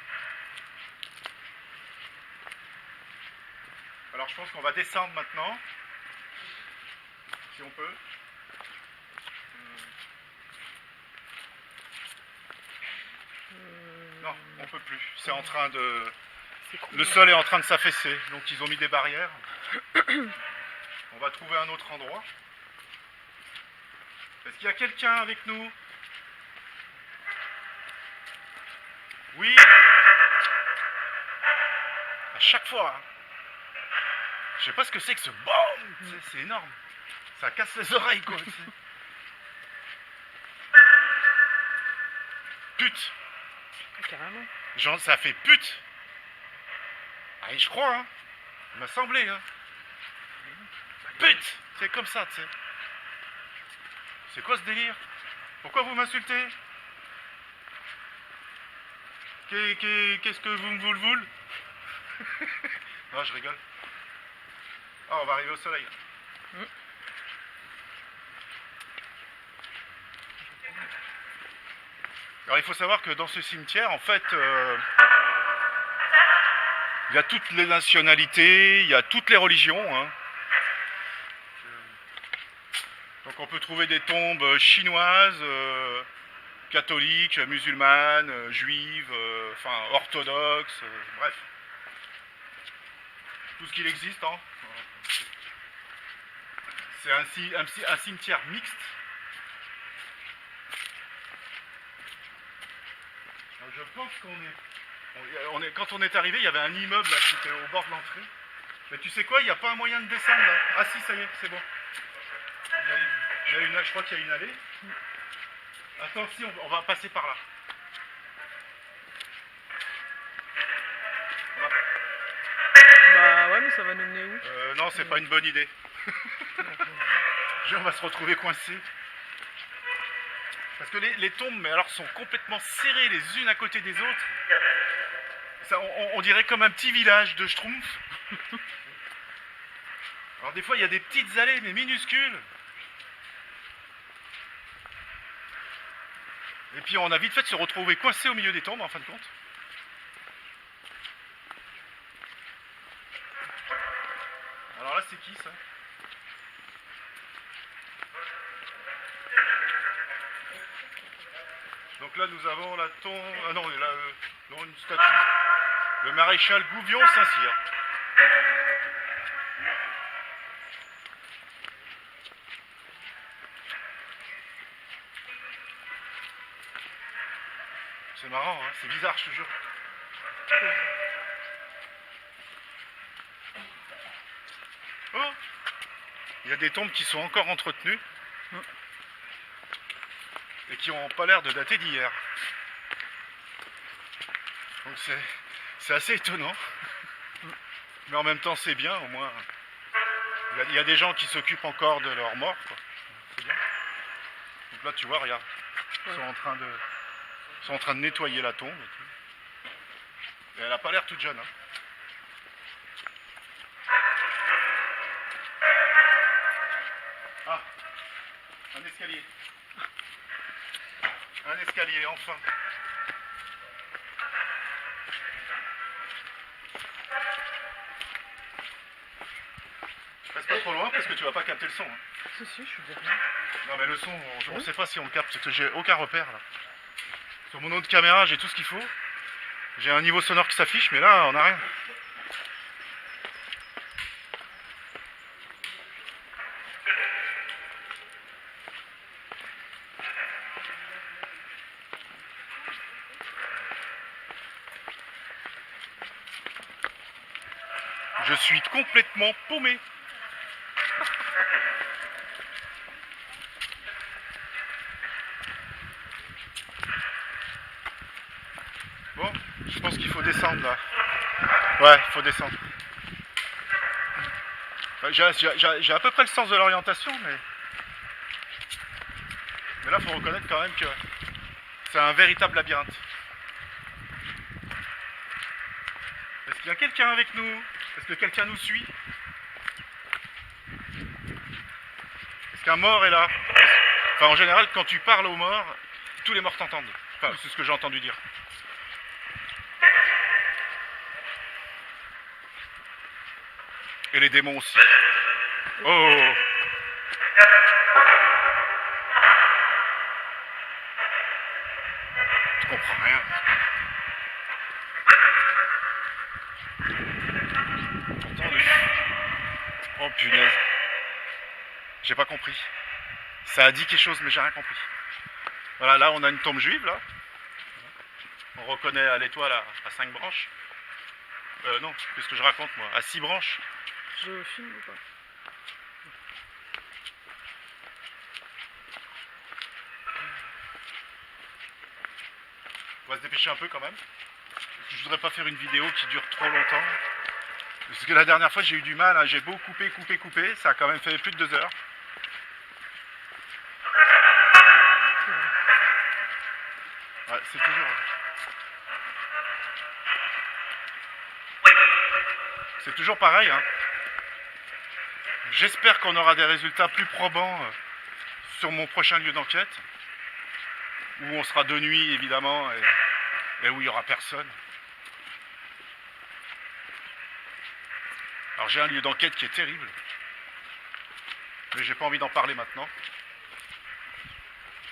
Alors je pense qu'on va descendre maintenant, si on peut. Non, on peut plus. C'est en train de... Le sol est en train de s'affaisser, donc ils ont mis des barrières. On va trouver un autre endroit. Est-ce qu'il y a quelqu'un avec nous? Oui. À chaque fois, hein. Je sais pas ce que c'est que ce BOOM. C'est énorme. Ça casse les oreilles, quoi. Pute. Carrément. Genre, ça fait pute. Ah, je crois, hein. Il m'a semblé, hein. Pute. C'est comme ça, tu sais. C'est quoi ce délire? Pourquoi vous m'insultez? Qu'est-ce que vous me voulez? Non, je rigole. Ah, on va arriver au soleil. Alors il faut savoir que dans ce cimetière, en fait, il y a toutes les nationalités, il y a toutes les religions. Hein. Donc on peut trouver des tombes chinoises, catholiques, musulmanes, juives, enfin orthodoxes, bref. tout ce qu'il existe. Hein. C'est un cimetière mixte. Alors, je pense quand on est arrivé, il y avait un immeuble là, qui était au bord de l'entrée. Mais tu sais quoi, il n'y a pas un moyen de descendre là. Ah si, ça y est, c'est bon. Je crois qu'il y a une allée. Attends, si, on va passer par là. Bah ouais, mais ça va nous mener où? Non, c'est pas une bonne idée. On va se retrouver coincés. Parce que les tombes, mais alors, sont complètement serrées les unes à côté des autres. Ça, on dirait comme un petit village de Schtroumpf. Alors des fois, il y a des petites allées, mais minuscules. Et puis on a vite fait de se retrouver coincés au milieu des tombes, en fin de compte. Alors là, c'est qui, ça? Donc là, nous avons la tombe... Ah non, non, une statue. Le maréchal Gouvion Saint-Cyr. C'est marrant, hein, c'est bizarre, je te jure. Oh, il y a des tombes qui sont encore entretenues et qui n'ont pas l'air de dater d'hier. Donc c'est assez étonnant. Mais en même temps, c'est bien, au moins. Il y a des gens qui s'occupent encore de leurs morts, quoi. C'est bien. Donc là, tu vois, regarde. Ils sont en train de nettoyer la tombe. Et tout. Et elle n'a pas l'air toute jeune. Hein. Ah, un escalier. Un escalier, enfin. Reste pas trop loin parce que tu vas pas capter le son. Hein. Si, je suis derrière. Non mais le son, on sait pas si on le capte, parce que j'ai aucun repère là. Sur mon autre caméra, j'ai tout ce qu'il faut. J'ai un niveau sonore qui s'affiche, mais là, on n'a rien. Je suis complètement paumé. Bon, je pense qu'il faut descendre là. Ouais, il faut descendre. J'ai à peu près le sens de l'orientation, mais là, il faut reconnaître quand même que c'est un véritable labyrinthe. Est-ce qu'il y a quelqu'un avec nous? Est-ce que quelqu'un nous suit? Est-ce qu'un mort est là? Enfin, en général, quand tu parles aux morts, tous les morts t'entendent. Enfin, c'est ce que j'ai entendu dire. Et les démons aussi. Oh! Je comprends rien. Pourtant, oh punaise. J'ai pas compris. Ça a dit quelque chose, mais j'ai rien compris. Voilà, là on a une tombe juive, là. On reconnaît à l'étoile à 5 branches. Non, qu'est-ce que je raconte moi? À 6 branches. Je filme ou pas? On va se dépêcher un peu quand même. Parce que je voudrais pas faire une vidéo qui dure trop longtemps. Parce que la dernière fois j'ai eu du mal, hein. J'ai beau couper. Ça a quand même fait plus de 2 heures. Ouais, c'est toujours... C'est toujours pareil, hein. J'espère qu'on aura des résultats plus probants sur mon prochain lieu d'enquête, où on sera de nuit évidemment, et où il n'y aura personne. Alors j'ai un lieu d'enquête qui est terrible, mais j'ai pas envie d'en parler maintenant.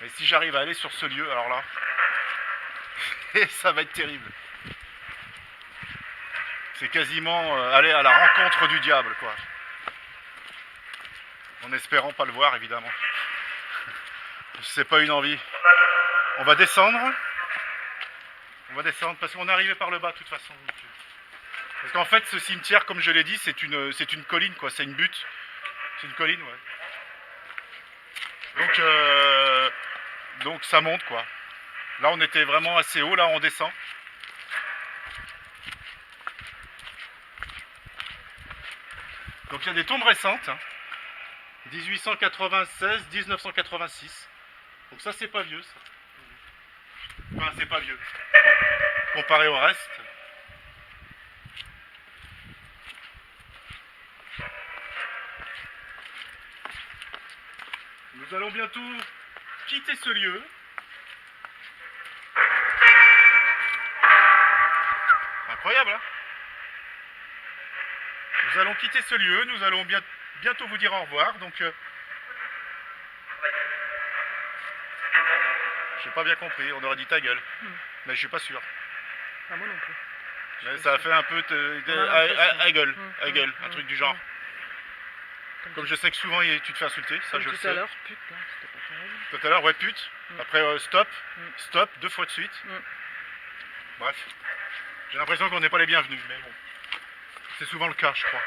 Et si j'arrive à aller sur ce lieu, alors là, ça va être terrible. C'est quasiment aller à la rencontre du diable, quoi. En espérant pas le voir, évidemment. C'est pas une envie. On va descendre. On va descendre parce qu'on est arrivé par le bas de toute façon. Parce qu'en fait, ce cimetière, comme je l'ai dit, c'est une colline, quoi. C'est une butte. C'est une colline, ouais. Donc ça monte, quoi. Là, on était vraiment assez haut. Là, on descend. Donc il y a des tombes récentes. Hein. 1896, 1986. Donc ça, c'est pas vieux, ça. Enfin, c'est pas vieux. Comparé au reste. Nous allons bientôt quitter ce lieu. Incroyable, hein? Nous allons quitter ce lieu, nous allons bientôt vous dire au revoir, donc... J'ai pas bien compris, on aurait dit ta gueule, mais je suis pas sûr. Ah, moi non plus. Mais ça a fait un peu à gueule, un truc du genre. Comme je sais que souvent tu te fais insulter, ça Comme je le tout sais. à l'heure, putain, c'était pas terrible. Tout à l'heure, ouais, pute. Après, stop, stop, 2 fois de suite. Bref, j'ai l'impression qu'on n'est pas les bienvenus, mais bon. C'est souvent le cas, je crois.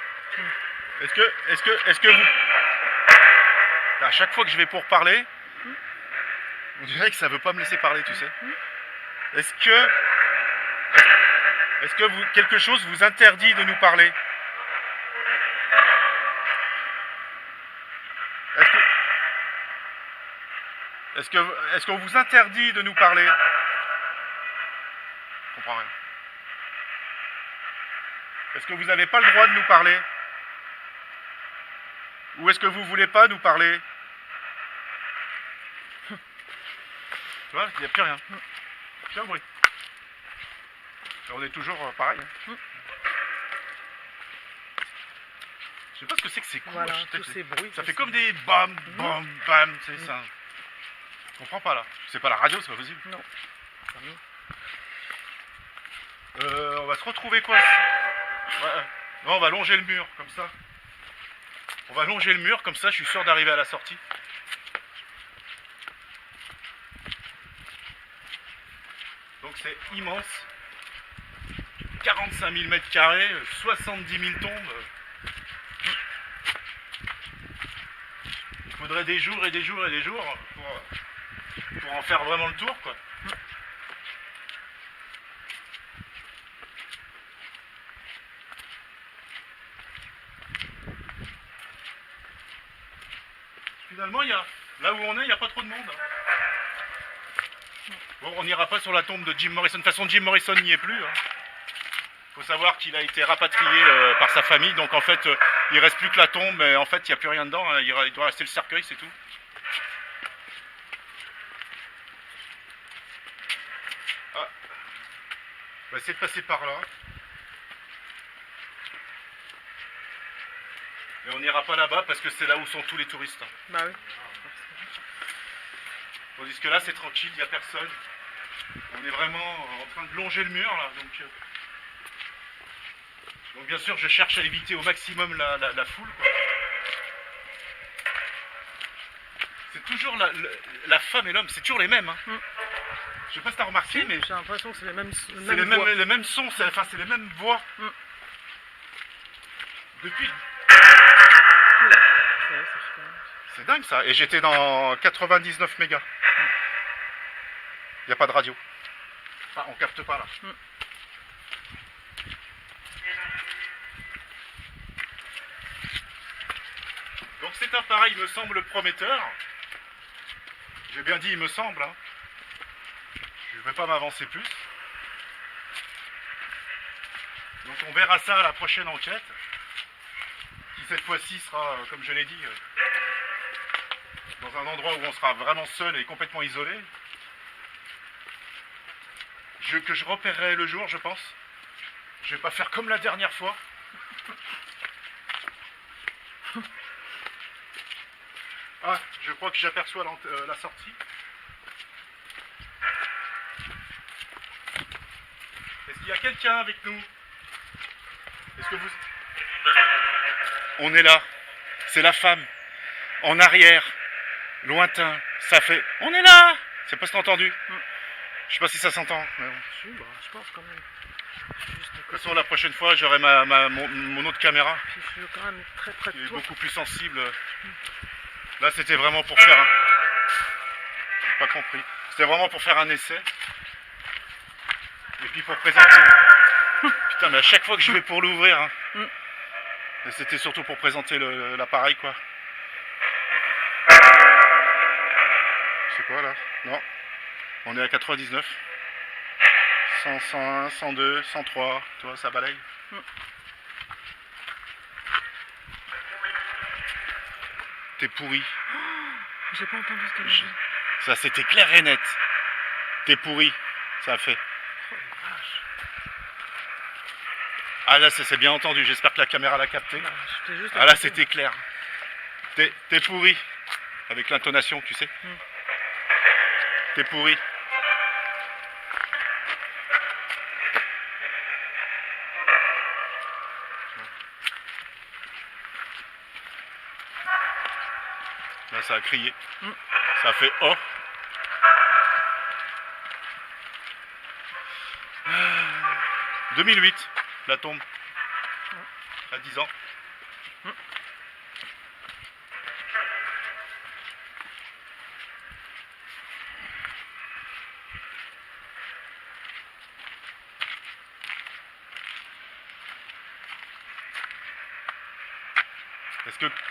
Est-ce que vous... À chaque fois que je vais pour parler, on dirait que ça veut pas me laisser parler, tu sais. Est-ce que quelque chose vous interdit de nous parler? Est-ce qu'on vous interdit de nous parler? Je comprends rien. Est-ce que vous n'avez pas le droit de nous parler? Ou est-ce que vous voulez pas nous parler? Tu vois, il n'y a plus rien. Plus un bruit. On est toujours pareil. Je sais pas ce que c'est que ces coups. Voilà, tous ces bruits. Ça fait comme des bam, bam, bam. C'est ça. Je comprends pas là. C'est pas la radio, c'est pas possible. Non. On va se retrouver quoi? Ouais. Non, on va longer le mur, comme ça. On va longer le mur, comme ça, je suis sûr d'arriver à la sortie. Donc c'est immense. 45 000 mètres carrés, 70 000 tombes. Il faudrait des jours et des jours et des jours pour en faire vraiment le tour, quoi. Finalement, là où on est, il n'y a pas trop de monde. Bon, on n'ira pas sur la tombe de Jim Morrison. De toute façon, Jim Morrison n'y est plus. Faut savoir qu'il a été rapatrié par sa famille. Donc en fait, il reste plus que la tombe. Mais en fait, il n'y a plus rien dedans. Il doit rester le cercueil, c'est tout. Ah. On va essayer de passer par là. Mais on n'ira pas là-bas parce que c'est là où sont tous les touristes. Bah oui. Tandis que là, c'est tranquille, il n'y a personne. On est vraiment en train de longer le mur, là. Donc bien sûr, je cherche à éviter au maximum la foule, quoi. C'est toujours la femme et l'homme, c'est toujours les mêmes. Hein. Je sais pas si t'as remarqué, mais... J'ai l'impression que c'est les mêmes les mêmes sons, c'est les mêmes voix. Depuis... C'est dingue ça, et j'étais dans 99 mégas. Il n'y a pas de radio. Enfin, on capte pas là. Donc cet appareil me semble prometteur. J'ai bien dit il me semble. Hein. Je ne vais pas m'avancer plus. Donc on verra ça à la prochaine enquête. Qui cette fois-ci sera, comme je l'ai dit, dans un endroit où on sera vraiment seul et complètement isolé. Que je repérerai le jour, je pense. Je vais pas faire comme la dernière fois. Ah, je crois que j'aperçois la sortie. Est-ce qu'il y a quelqu'un avec nous? Est-ce que vous... On est là. C'est la femme. En arrière. Lointain. Ça fait... On est là. C'est pas si t'as entendu. Je sais pas si ça s'entend. Mais bon. Si, bah, je pense quand même. Juste De toute façon, la prochaine fois, j'aurai mon autre caméra. puis je suis quand même très près Qui de est toi. beaucoup plus sensible. Là, c'était vraiment pour faire un... J'ai pas compris. C'était vraiment pour faire un essai. Et puis pour présenter... Putain, mais à chaque fois que je vais pour l'ouvrir... Hein. Et c'était surtout pour présenter l'appareil, quoi. C'est quoi, là? Non. On est à 99. 100, 101, 102, 103. Tu vois, ça balaye. T'es pourri. J'ai pas entendu ce qu'elle a Je- dit. Ça, c'était clair et net. T'es pourri. Ça a fait. Oh la vache. Ah là, c'est bien entendu. J'espère que la caméra l'a capté. Bah, j'étais juste à Ah là, côté. c'était clair. T'es pourri. Avec l'intonation, tu sais. T'es pourri. Là, ça a crié. Ça a fait oh. 2008, la tombe. À 10 ans.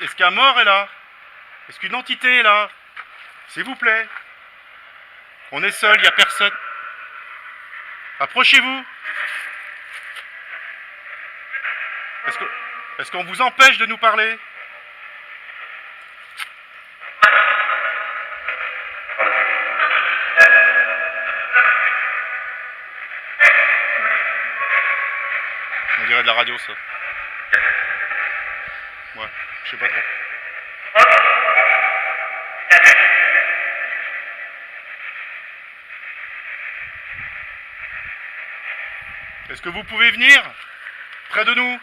Est-ce qu'un mort est là? Est-ce qu'une entité est là? S'il vous plaît. On est seul, il n'y a personne. Approchez-vous. Est-ce qu'on vous empêche de nous parler? On dirait de la radio, ça. Ouais, je sais pas trop. Est-ce que vous pouvez venir près de nous?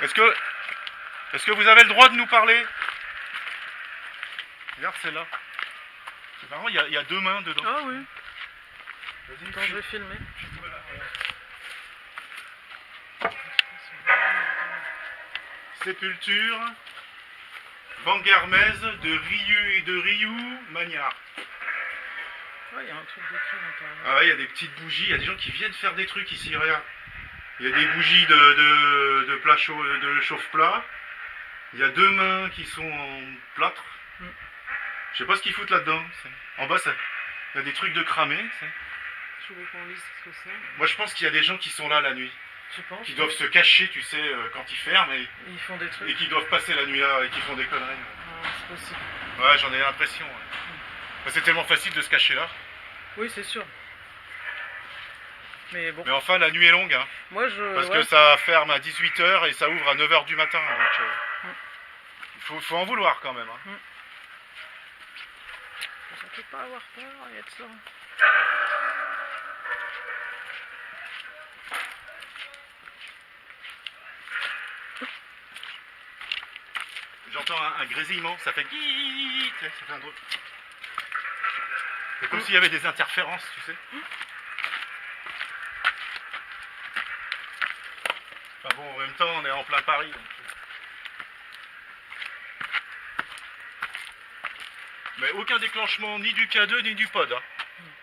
Est-ce que vous avez le droit de nous parler? Regarde, c'est là. C'est marrant, il y a deux mains dedans. Ah oui, Vas-y, quand je vais filmer. Sépulture, Bangarmez de Ryu Magnard. Ouais, il y a un truc d'écrit à l'intérieur. Ah ouais, il y a des petites bougies, il y a des gens qui viennent faire des trucs ici, regarde. Il y a des bougies de chauffe-plat. Il y a deux mains qui sont en plâtre. Je sais pas ce qu'ils foutent là-dedans. En bas, il y a des trucs de cramé. Je veux qu'on lise ce que c'est. Moi, je pense qu'il y a des gens qui sont là la nuit. Je pense. Qui doivent se cacher, tu sais, quand ils ferment Ils font des trucs. et qui doivent passer la nuit là et qui font des conneries. Ah, c'est possible. Ouais, j'en ai l'impression. Ouais. C'est tellement facile de se cacher là. Oui, c'est sûr. Mais bon, Mais enfin, la nuit est longue, hein, moi je. parce ouais. que ça ferme à 18h et ça ouvre à 9h du matin. Donc, faut en vouloir quand même. Hein. Ça peut pas avoir peur, il y a de ça. J'entends un grésillement, ça fait guiiiiit, ça fait un drôle. C'est comme s'il y avait des interférences, tu sais. Enfin bon, en même temps, on est en plein Paris. Donc... Mais aucun déclenchement, ni du K2, ni du pod. Hein.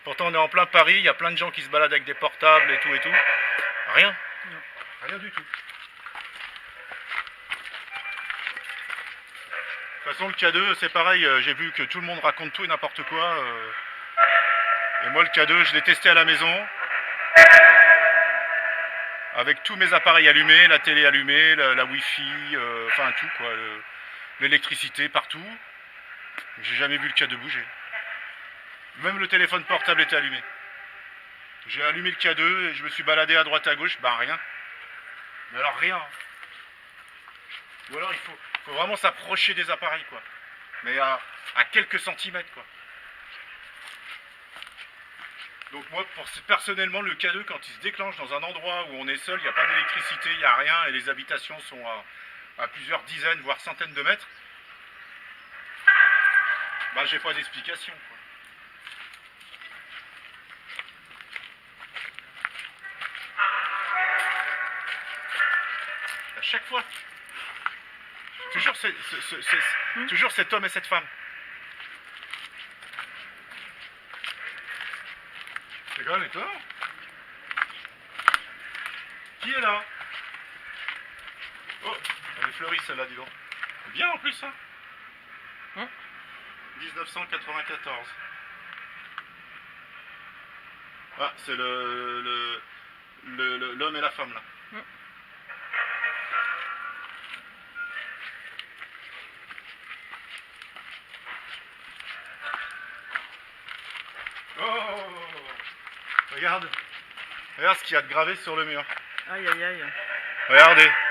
Pourtant, on est en plein Paris, il y a plein de gens qui se baladent avec des portables et tout et tout. Rien. Non. Rien du tout. De toute façon, le K2, c'est pareil, j'ai vu que tout le monde raconte tout et n'importe quoi. Et moi, le K2, je l'ai testé à la maison. Avec tous mes appareils allumés, la télé allumée, la Wi-Fi, enfin tout quoi. L'électricité partout. J'ai jamais vu le K2 bouger. Même le téléphone portable était allumé. J'ai allumé le K2 et je me suis baladé à droite à gauche, bah rien. Mais alors rien. Ou alors il faut vraiment s'approcher des appareils quoi. Mais à quelques centimètres quoi. Donc moi, personnellement, le K2, quand il se déclenche dans un endroit où on est seul, il n'y a pas d'électricité, il n'y a rien, et les habitations sont à plusieurs dizaines, voire centaines de mètres, bah j'ai pas d'explication, quoi. À chaque fois. Toujours cet homme et cette femme. C'est quand même étonnant. Qui est là? Oh, elle est fleurie celle-là, dis donc. Bien en plus, hein. 1994. Ah, c'est l'homme et la femme là. Oh, regarde. Regarde ce qu'il y a de gravé sur le mur. Aïe, aïe, aïe.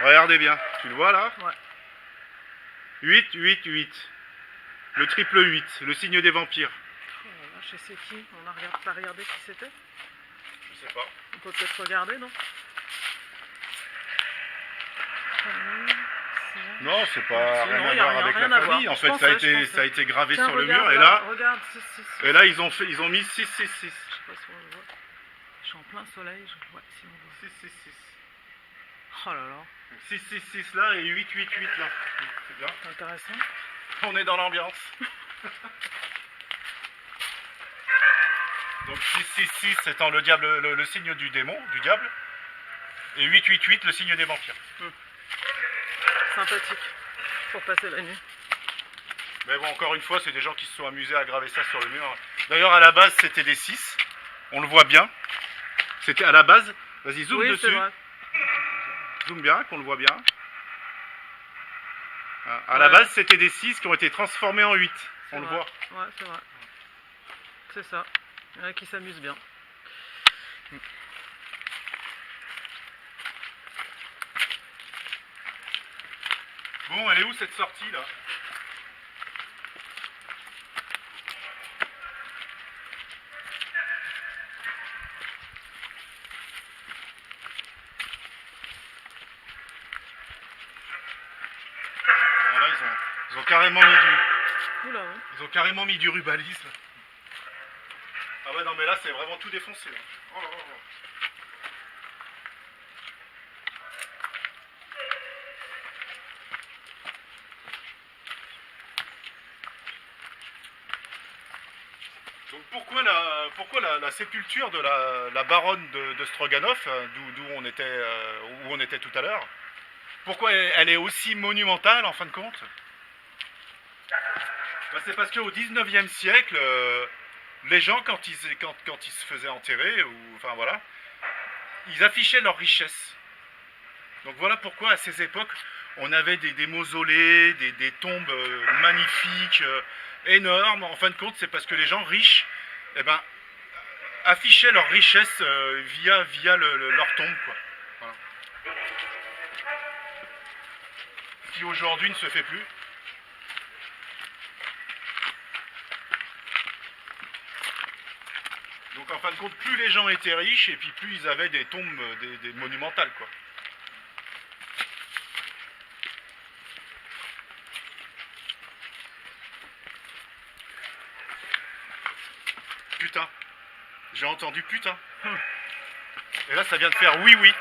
Regardez bien. Tu le vois là? Ouais. 8, 8, 8. Le triple 8, le signe des vampires. Oh là là, je sais qui. On n'a pas regardé qui c'était. Je sais pas. On peut peut-être regarder, non? Non, c'est pas Sinon, rien y a à voir avec rien la à famille. voir. En Je fait, pensais. ça a été gravé Tiens, sur le regarde, mur et là, regarde, 6. et là ils ont mis 666. Je sais pas si on le voit. Je suis en plein soleil, je vois si on le voit. 666. Oh là là, 666 là et 888 là. C'est bien. c'est intéressant. On est dans l'ambiance. Donc 666 étant le diable, le signe du démon, du diable, et 888 le signe des vampires. Sympathique. Pour passer la nuit. Mais bon, encore une fois, c'est des gens qui se sont amusés à graver ça sur le mur. D'ailleurs, à la base, c'était des 6. On le voit bien. C'était à la base. Vas-y, zoom Oui, c'est dessus. vrai. Zoom bien, qu'on le voit bien. À la base, c'était des 6 qui ont été transformés en 8. C'est On le vrai. voit. Ouais, c'est vrai. C'est ça. Il y en a qui s'amusent bien. Bon, elle est où cette sortie là? Voilà, ils ont carrément mis Oula, ouais. ils ont carrément mis du rubalisme. Ah ouais, non mais là c'est vraiment tout défoncé là. Oh là là là. Donc pourquoi la sépulture de la baronne de Stroganov, d'où on était tout à l'heure, pourquoi elle est aussi monumentale en fin de compte? Ben, c'est parce qu'au 19e siècle, les gens quand ils se faisaient enterrer, ou enfin voilà, ils affichaient leur richesse. Donc voilà pourquoi à ces époques on avait des mausolées, des tombes magnifiques, énormes. En fin de compte, c'est parce que les gens riches, eh ben, affichaient leur richesse via leur tombe, quoi. Voilà. Ce qui aujourd'hui ne se fait plus. Donc en fin de compte, plus les gens étaient riches et puis plus ils avaient des tombes des monumentales, quoi. Putain. J'ai entendu putain. Et là, ça vient de faire oui, oui.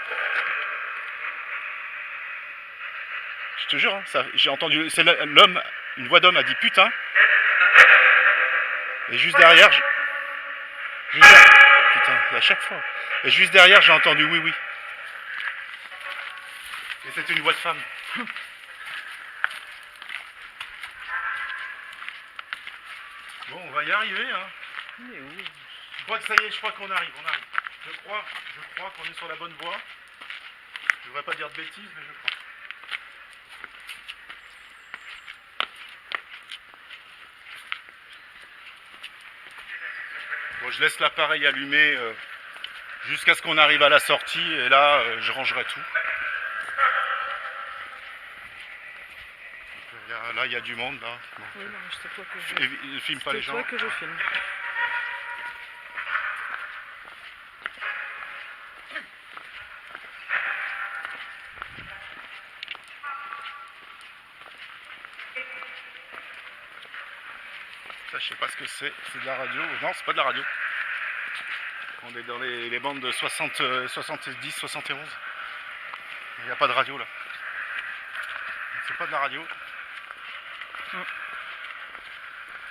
Je te jure, hein, j'ai entendu. C'est l'homme, une voix d'homme a dit putain. Et juste derrière. Putain, à chaque fois. Et juste derrière, j'ai entendu oui, oui. Et c'était une voix de femme. Bon, on va y arriver, hein. Mais où? Je crois que ça y est, je crois qu'on arrive, Je crois qu'on est sur la bonne voie. Je ne voudrais pas dire de bêtises, mais je crois. Bon, je laisse l'appareil allumé jusqu'à ce qu'on arrive à la sortie, et là, je rangerai tout. Là, il y a du monde, là. Bon. Oui, non, mais c'est toi que je... Filme pas les gens. C'est toi que je filme. Ça, je sais pas ce que c'est. C'est de la radio. Non, c'est pas de la radio. On est dans les bandes de 60, 70, 71. Il n'y a pas de radio là. C'est pas de la radio.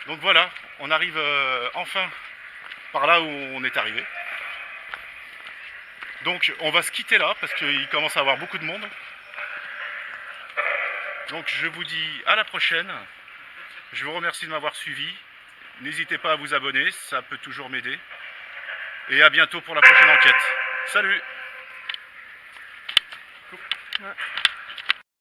Donc voilà, on arrive enfin par là où on est arrivé. Donc on va se quitter là parce qu'il commence à avoir beaucoup de monde. Donc je vous dis à la prochaine. Je vous remercie de m'avoir suivi. N'hésitez pas à vous abonner, ça peut toujours m'aider. Et à bientôt pour la prochaine enquête. Salut! Ouais.